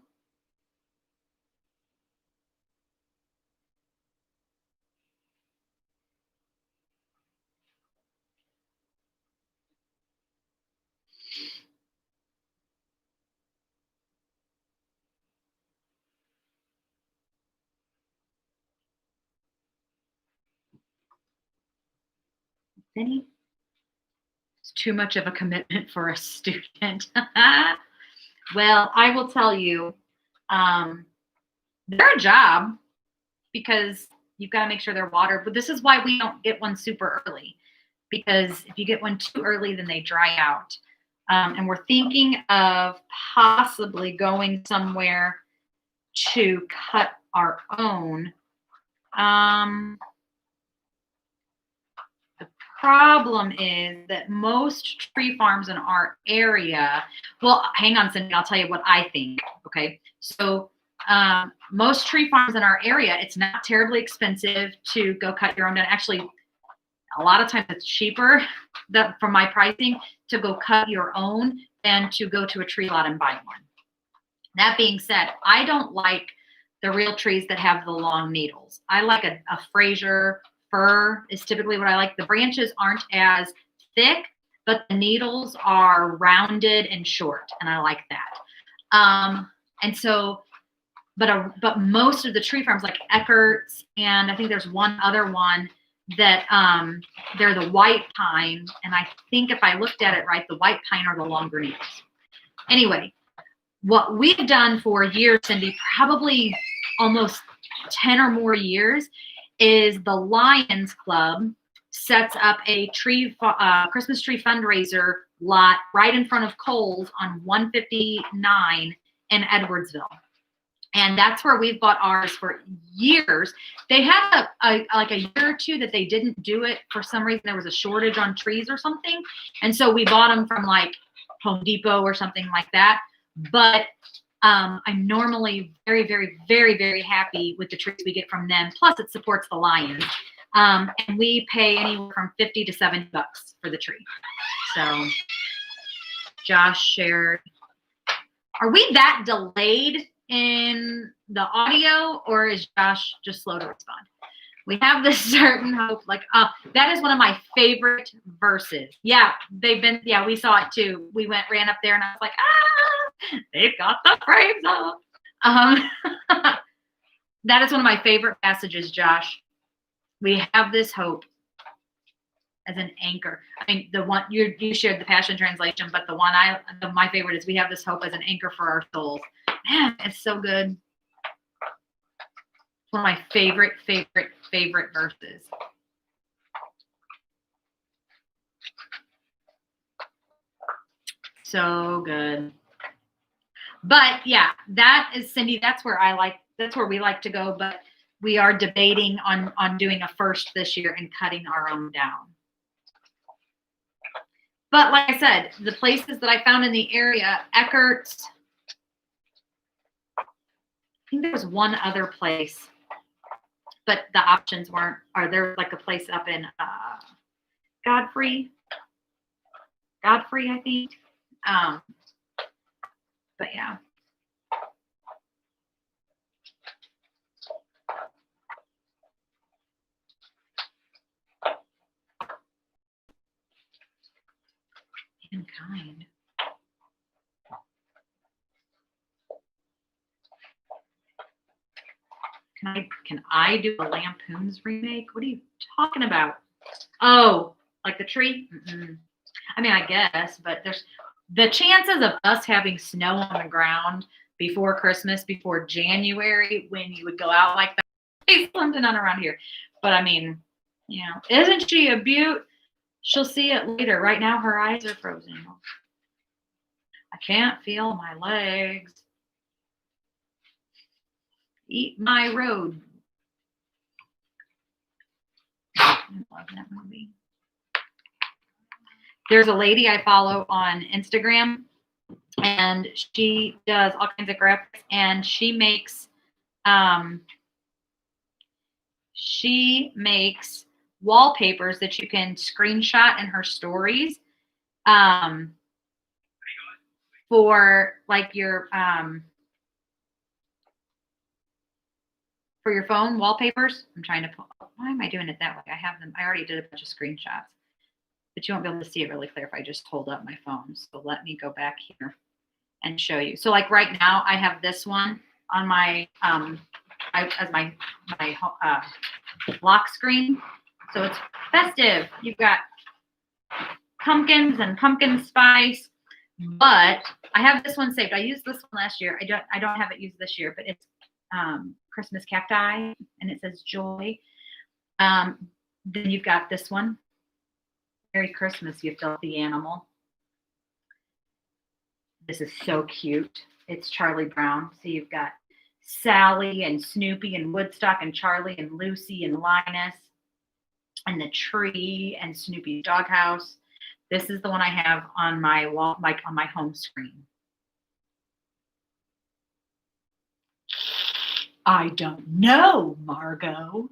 Any? It's too much of a commitment for a student. Well, I will tell you, they're a job because you've got to make sure they're watered. But this is why we don't get one super early, because if you get one too early, then they dry out. And we're thinking of possibly going somewhere to cut our own. The problem is that most tree farms in our area, well, hang on, Cindy, I'll tell you what I think. Okay. So most tree farms in our area, it's not terribly expensive to go cut your own down. Actually, a lot of times it's cheaper from my pricing to go cut your own than to go to a tree lot and buy one. That being said, I don't like the real trees that have the long needles. I like a Fraser fir is typically what I like. The branches aren't as thick, but the needles are rounded and short, and I like that. And so, but most of the tree farms, like Eckert's, and I think there's one other one that they're the white pine, and I think if I looked at it right, the white pine are the longer needles. Anyway, what we've done for years, Cindy, probably almost 10 or more years, is the Lions Club sets up a Christmas tree fundraiser lot right in front of Kohl's on 159 in Edwardsville. And that's where we've bought ours for years. They had like a year or two that they didn't do it. For some reason, there was a shortage on trees or something. And so we bought them from like Home Depot or something like that. But I'm normally very, very, very, very happy with the trees we get from them. Plus, it supports the Lions. And we pay anywhere from $50 to $70 for the tree. So Josh shared. Are we that delayed in the audio, or is Josh just slow to respond? We have this certain hope, like, that is one of my favorite verses. Yeah, we saw it too. We ran up there and I was like, they've got the frames up. That is one of my favorite passages, Josh. We have this hope as an anchor. I mean, the one you shared the Passion Translation, but the one my favorite is We Have This Hope as an Anchor for Our Souls. Man, it's so good. It's one of my favorite verses. So good. But yeah, that is, Cindy, that's where we like to go, but we are debating on doing a first this year and cutting our own down. But like I said, the places that I found in the area, Eckert's, I think there was one other place, but the options weren't, or there was like a place up in Godfrey, I think. But yeah. Mankind. Can I do a Lampoon's remake? What are you talking about? Oh, like the tree? Mm-mm. I mean, I guess, but there's the chances of us having snow on the ground before Christmas, before January, when you would go out like that. It's slim to none around here. But I mean, you know, isn't she a beaut? She'll see it later. Right now, her eyes are frozen. I can't feel my legs. Eat my road. I love that movie. There's a lady I follow on Instagram, and she does all kinds of graphics, and she makes wallpapers that you can screenshot in her stories for like your for your phone wallpapers. I'm trying to pull. Why am I doing it that way? I have them. I already did a bunch of screenshots, but you won't be able to see it really clear if I just hold up my phone. So let me go back here and show you. So like right now, I have this one on my as my lock screen. So it's festive. You've got pumpkins and pumpkin spice, but I have this one saved. I used this one last year. I don't have it used this year, but it's Christmas cacti, and it says joy. Then you've got this one. Merry Christmas, you filthy animal. This is so cute. It's Charlie Brown. So you've got Sally and Snoopy and Woodstock and Charlie and Lucy and Linus and the tree and Snoopy's doghouse. This is the one I have on my wall, like on my home screen. I don't know, Margot.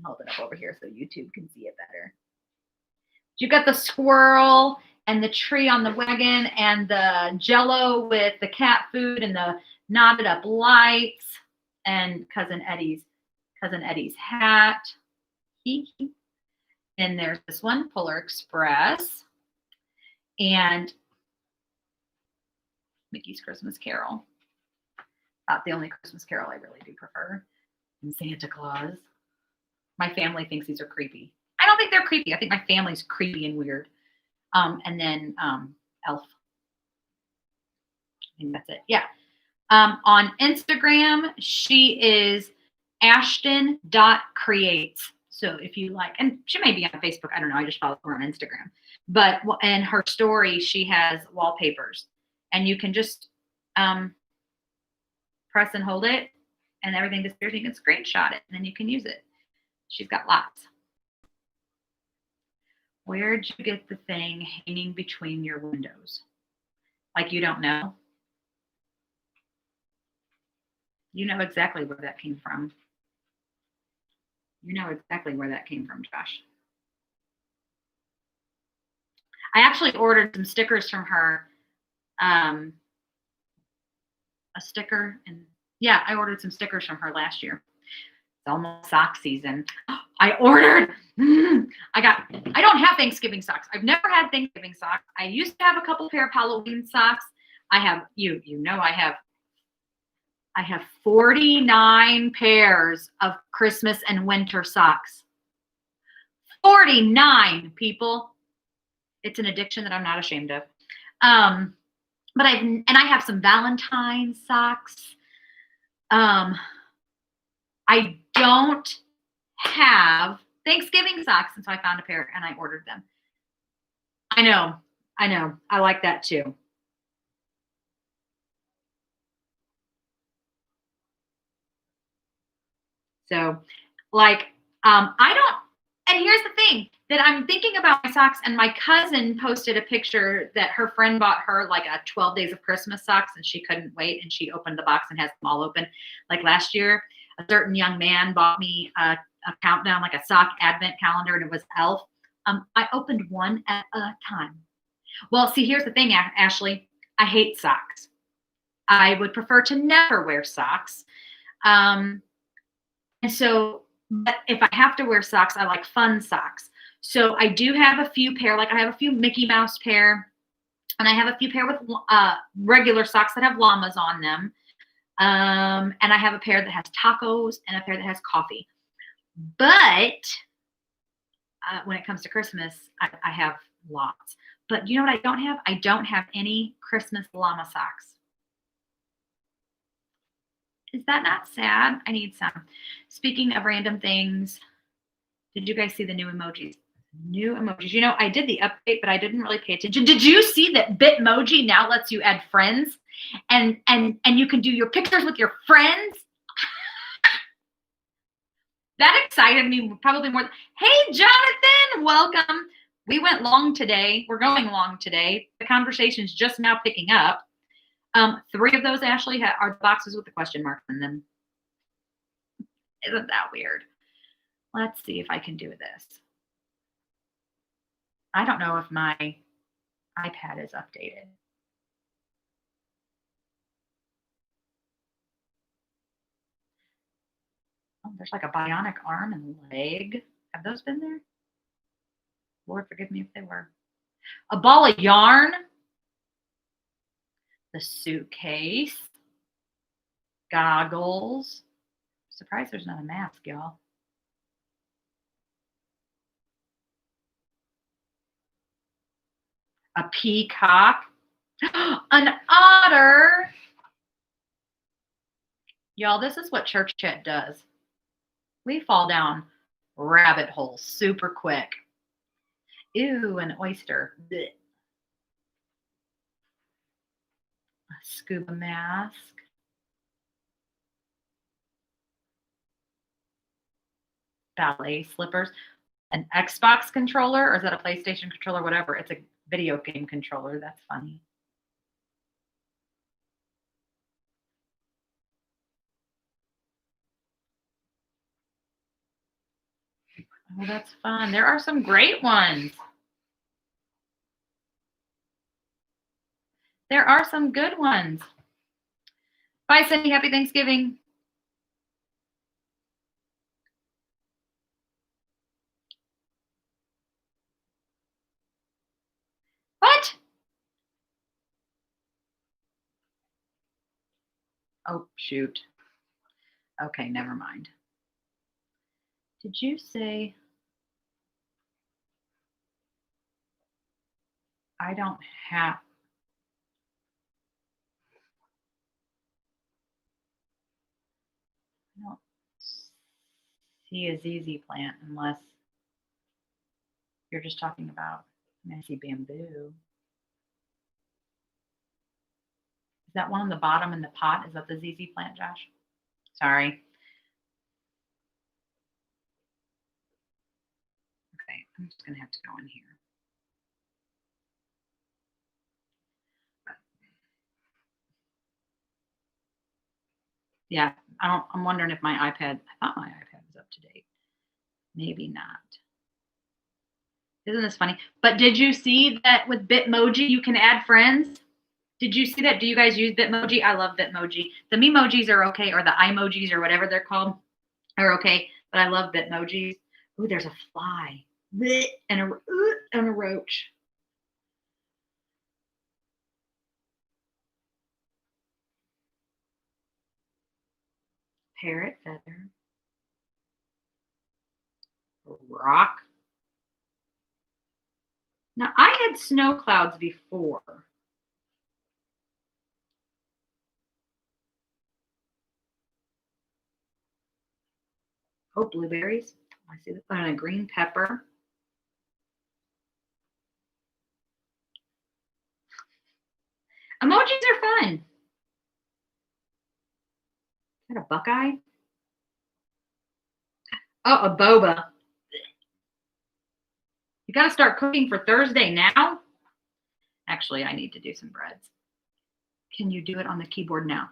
Hold it up over here so YouTube can see it better. You've got the squirrel and the tree on the wagon and the Jello with the cat food and the knotted up lights and Cousin Eddie's hat. And there's this one, Polar Express, and Mickey's Christmas Carol. Not the only Christmas Carol I really do prefer. And Santa Claus. My family thinks these are creepy. I don't think they're creepy. I think my family's creepy and weird. And then Elf. I think that's it. Yeah. On Instagram, she is ashton.creates. So if you like, and she may be on Facebook. I don't know. I just follow her on Instagram. But in her story, she has wallpapers. And you can just press and hold it, and everything disappears. You can screenshot it, and then you can use it. She's got lots. Where'd you get the thing hanging between your windows? Like you don't know? You know exactly where that came from. You know exactly where that came from, Josh. I actually ordered some stickers from her. A sticker, and yeah, I ordered some stickers from her last year. It's almost sock season. I ordered. I don't have Thanksgiving socks. I've never had Thanksgiving socks. I used to have a couple pair of Halloween socks. I have I have 49 pairs of Christmas and winter socks. 49 people. It's an addiction that I'm not ashamed of. But I have some Valentine's socks. I don't have Thanksgiving socks, and so I found a pair and I ordered them. I know. I like that too. So, like, I don't, and here's the thing that I'm thinking about my socks, and my cousin posted a picture that her friend bought her like a 12 days of Christmas socks, and she couldn't wait, and she opened the box and has them all open. Like last year, a certain young man bought me a countdown, like a sock advent calendar, and it was Elf. I opened one at a time. Well, see, here's the thing, Ashley. I hate socks. I would prefer to never wear socks. And so, but if I have to wear socks, I like fun socks. So I do have a few pair, like I have a few Mickey Mouse pair, and I have a few pair with regular socks that have llamas on them. And I have a pair that has tacos and a pair that has coffee. But when it comes to Christmas, I have lots. But you know what I don't have? I don't have any Christmas llama socks. Is that not sad? I need some. Speaking of random things, did you guys see the new emojis? New emojis. You know, I did the update, but I didn't really pay attention. Did you see that Bitmoji now lets you add friends, and you can do your pictures with your friends? That excited me probably more. Hey, Jonathan, welcome. We went long today. We're going long today. The conversation's just now picking up. 3 of those, Ashley, are boxes with the question marks in them. Isn't that weird? Let's see if I can do this. I don't know if my iPad is updated. Oh, there's like a bionic arm and leg. Have those been there? Lord, forgive me if they were. A ball of yarn. The suitcase. Goggles. Surprised there's not a mask, y'all. A peacock. An otter. Y'all, this is what Church Chat does. We fall down rabbit holes super quick. Ew, an oyster. Blech. A scuba mask. Ballet slippers. An Xbox controller, or is that a PlayStation controller? Whatever. It's a video game controller. That's funny. Oh, that's fun. There are some great ones. There are some good ones. Bye, Cindy. Happy Thanksgiving. What? Oh, shoot. Okay, never mind. Did you say I don't have? I don't see a ZZ plant unless you're just talking about, I mean, I see bamboo. Is that one on the bottom in the pot? Is that the ZZ plant, Josh? Sorry. Okay, I'm just gonna have to go in here. Yeah, I'm wondering if my iPad, I thought my iPad was up to date. Maybe not. Isn't this funny? But did you see that with Bitmoji, you can add friends? Did you see that? Do you guys use Bitmoji? I love Bitmoji. The Memojis are okay, or the iMojis or whatever they're called are okay, but I love Bitmojis. Ooh, there's a fly and a roach. Parrot feather. Rock. Now, I had snow clouds before. Oh, blueberries. I see that. And a green pepper. Emojis are fun. Is that a Buckeye? Oh, a boba. You got to start cooking for Thursday now? Actually, I need to do some breads. Can you do it on the keyboard now?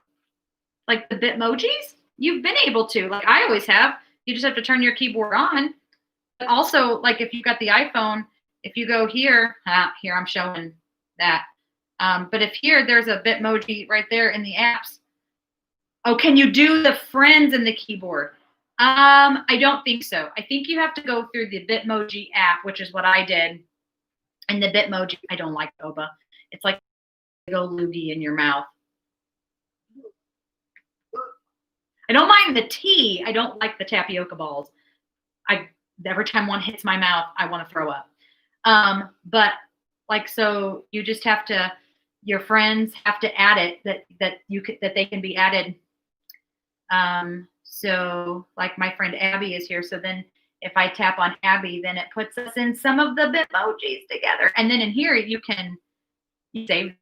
Like the Bitmojis? You've been able to. Like I always have. You just have to turn your keyboard on. But also, like if you've got the iPhone, if you go here, here I'm showing that. But if here, there's a Bitmoji right there in the apps. Oh, can you do the friends in the keyboard? I don't think so. I think you have to go through the Bitmoji app, which is what I did. And the Bitmoji, I don't like boba. It's like go loogie in your mouth. I don't mind the tea. I don't like the tapioca balls. Every time one hits my mouth, I want to throw up. But like, so you just have to, your friends have to add it that they can be added. So like my friend Abby is here. So then if I tap on Abby, then it puts us in some of the Bitmojis together. And then in here, you save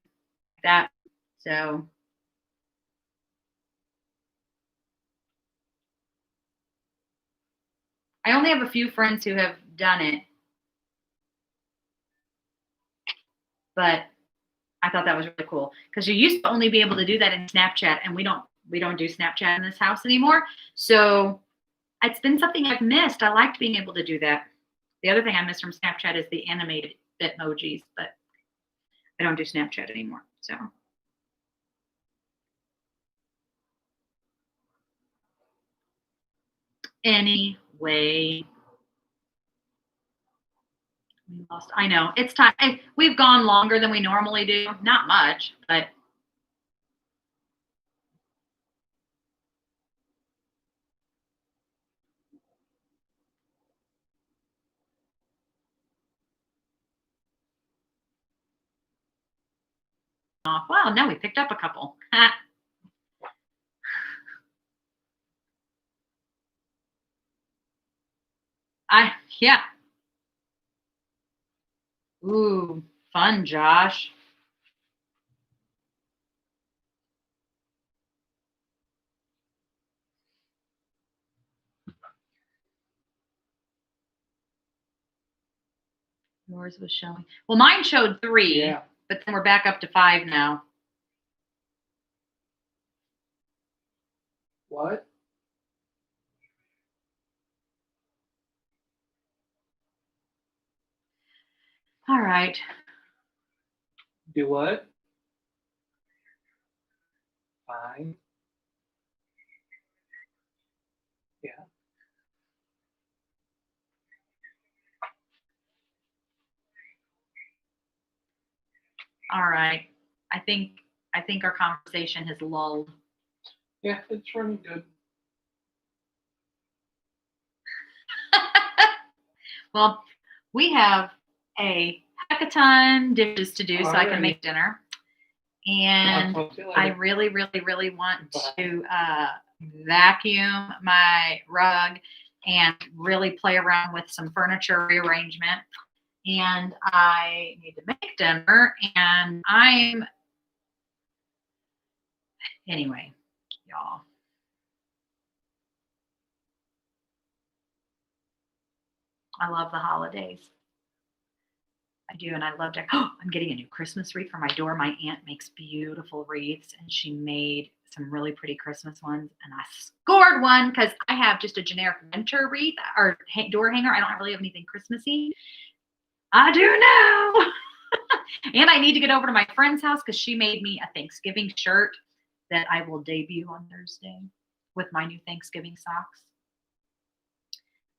that. So I only have a few friends who have done it, but I thought that was really cool because you used to only be able to do that in Snapchat, and we don't do Snapchat in this house anymore. So it's been something I've missed. I liked being able to do that. The other thing I miss from Snapchat is the animated Bitmojis, but I don't do Snapchat anymore. So anyway, we lost. I know it's time. We've gone longer than we normally do. Not much, but off. Wow, now we picked up a couple. Yeah. Ooh, fun, Josh. Yours was showing. Well, mine showed 3, Yeah. but then we're back up to 5 now. What? All right. Do what? Fine. Yeah. All right. I think our conversation has lulled. Yeah, it's running good. Well, we have a heck of a ton dishes to do, so I can Alrighty. make dinner. And I'll talk to you I later. really, really, really want to vacuum my rug and really play around with some furniture rearrangement. And I need to make dinner. And anyway, y'all. I love the holidays. I do, and I love to. Oh, I'm getting a new Christmas wreath for my door. My aunt makes beautiful wreaths, and she made some really pretty Christmas ones. And I scored one because I have just a generic winter wreath or door hanger. I don't really have anything Christmassy. I do now. And I need to get over to my friend's house because she made me a Thanksgiving shirt that I will debut on Thursday with my new Thanksgiving socks.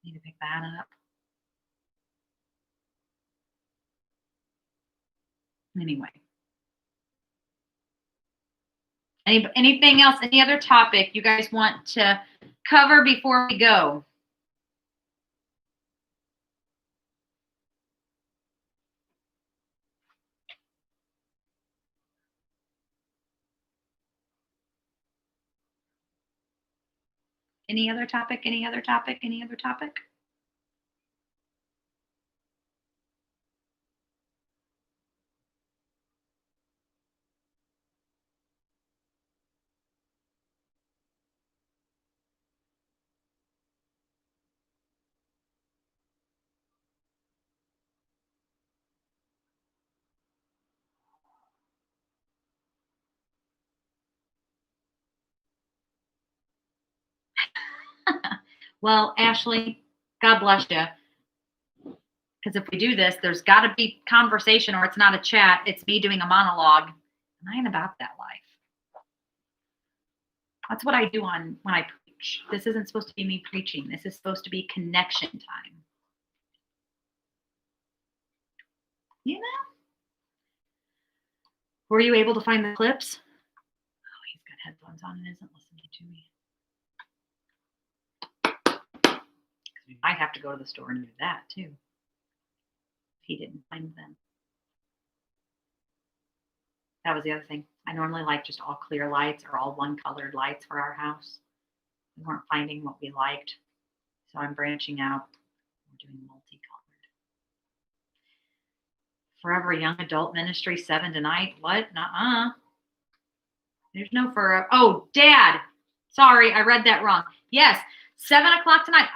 Need to pick that up. Anyway. Anything else? Any other topic you guys want to cover before we go? Any other topic? Any other topic? Any other topic? Well, Ashley, God bless you. Because if we do this, there's got to be conversation, or it's not a chat. It's me doing a monologue. And I ain't about that life. That's what I do when I preach. This isn't supposed to be me preaching. This is supposed to be connection time. You know? Were you able to find the clips? Oh, he's got headphones on and isn't listening to me. We might have to go to the store and do that too. He didn't find them. That was the other thing. I normally like just all clear lights or all one colored lights for our house. We weren't finding what we liked. So I'm branching out. We're doing multicolored. Forever Young Adult Ministry 7 tonight. What? Nuh-uh. There's no forever. Oh, Dad. Sorry, I read that wrong. Yes, 7 o'clock tonight.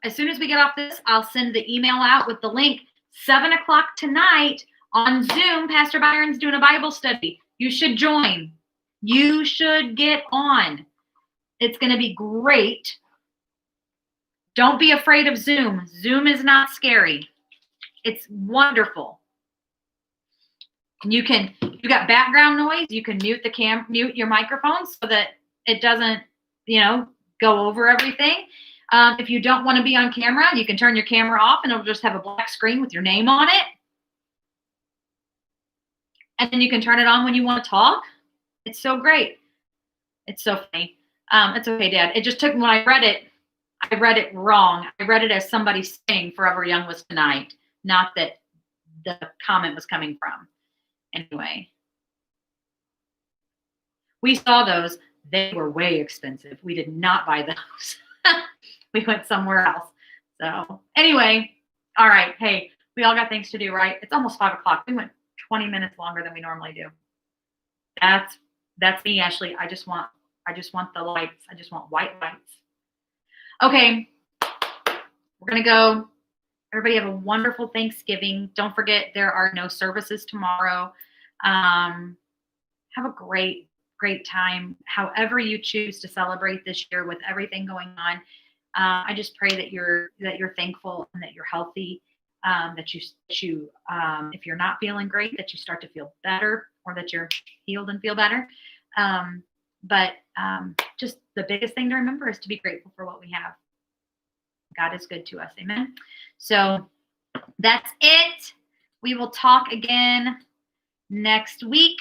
As soon as we get off this, I'll send the email out with the link. 7 o'clock tonight on Zoom, Pastor Byron's doing a Bible study. You should join. You should get on. It's going to be great. Don't be afraid of Zoom. Zoom is not scary. It's wonderful. You got background noise. You can mute mute your microphone so that it doesn't, go over everything. If you don't want to be on camera, you can turn your camera off and it'll just have a black screen with your name on it. And then you can turn it on when you want to talk. It's so great. It's so funny. It's okay, Dad. It just took me, when I read it wrong. I read it as somebody saying Forever Young was tonight, not that the comment was coming from. Anyway, we saw those. They were way expensive. We did not buy those. We went somewhere else. So anyway, all right. Hey, we all got things to do, right? It's almost 5 o'clock. We went 20 minutes longer than we normally do. That's me, Ashley. I just want the lights. I just want white lights. Okay. We're going to go. Everybody have a wonderful Thanksgiving. Don't forget there are no services tomorrow. Have a great time. However you choose to celebrate this year with everything going on. I just pray that you're thankful and that you're healthy. That you if you're not feeling great, that you start to feel better, or that you're healed and feel better. But just the biggest thing to remember is to be grateful for what we have. God is good to us. Amen. So that's it. We will talk again next week.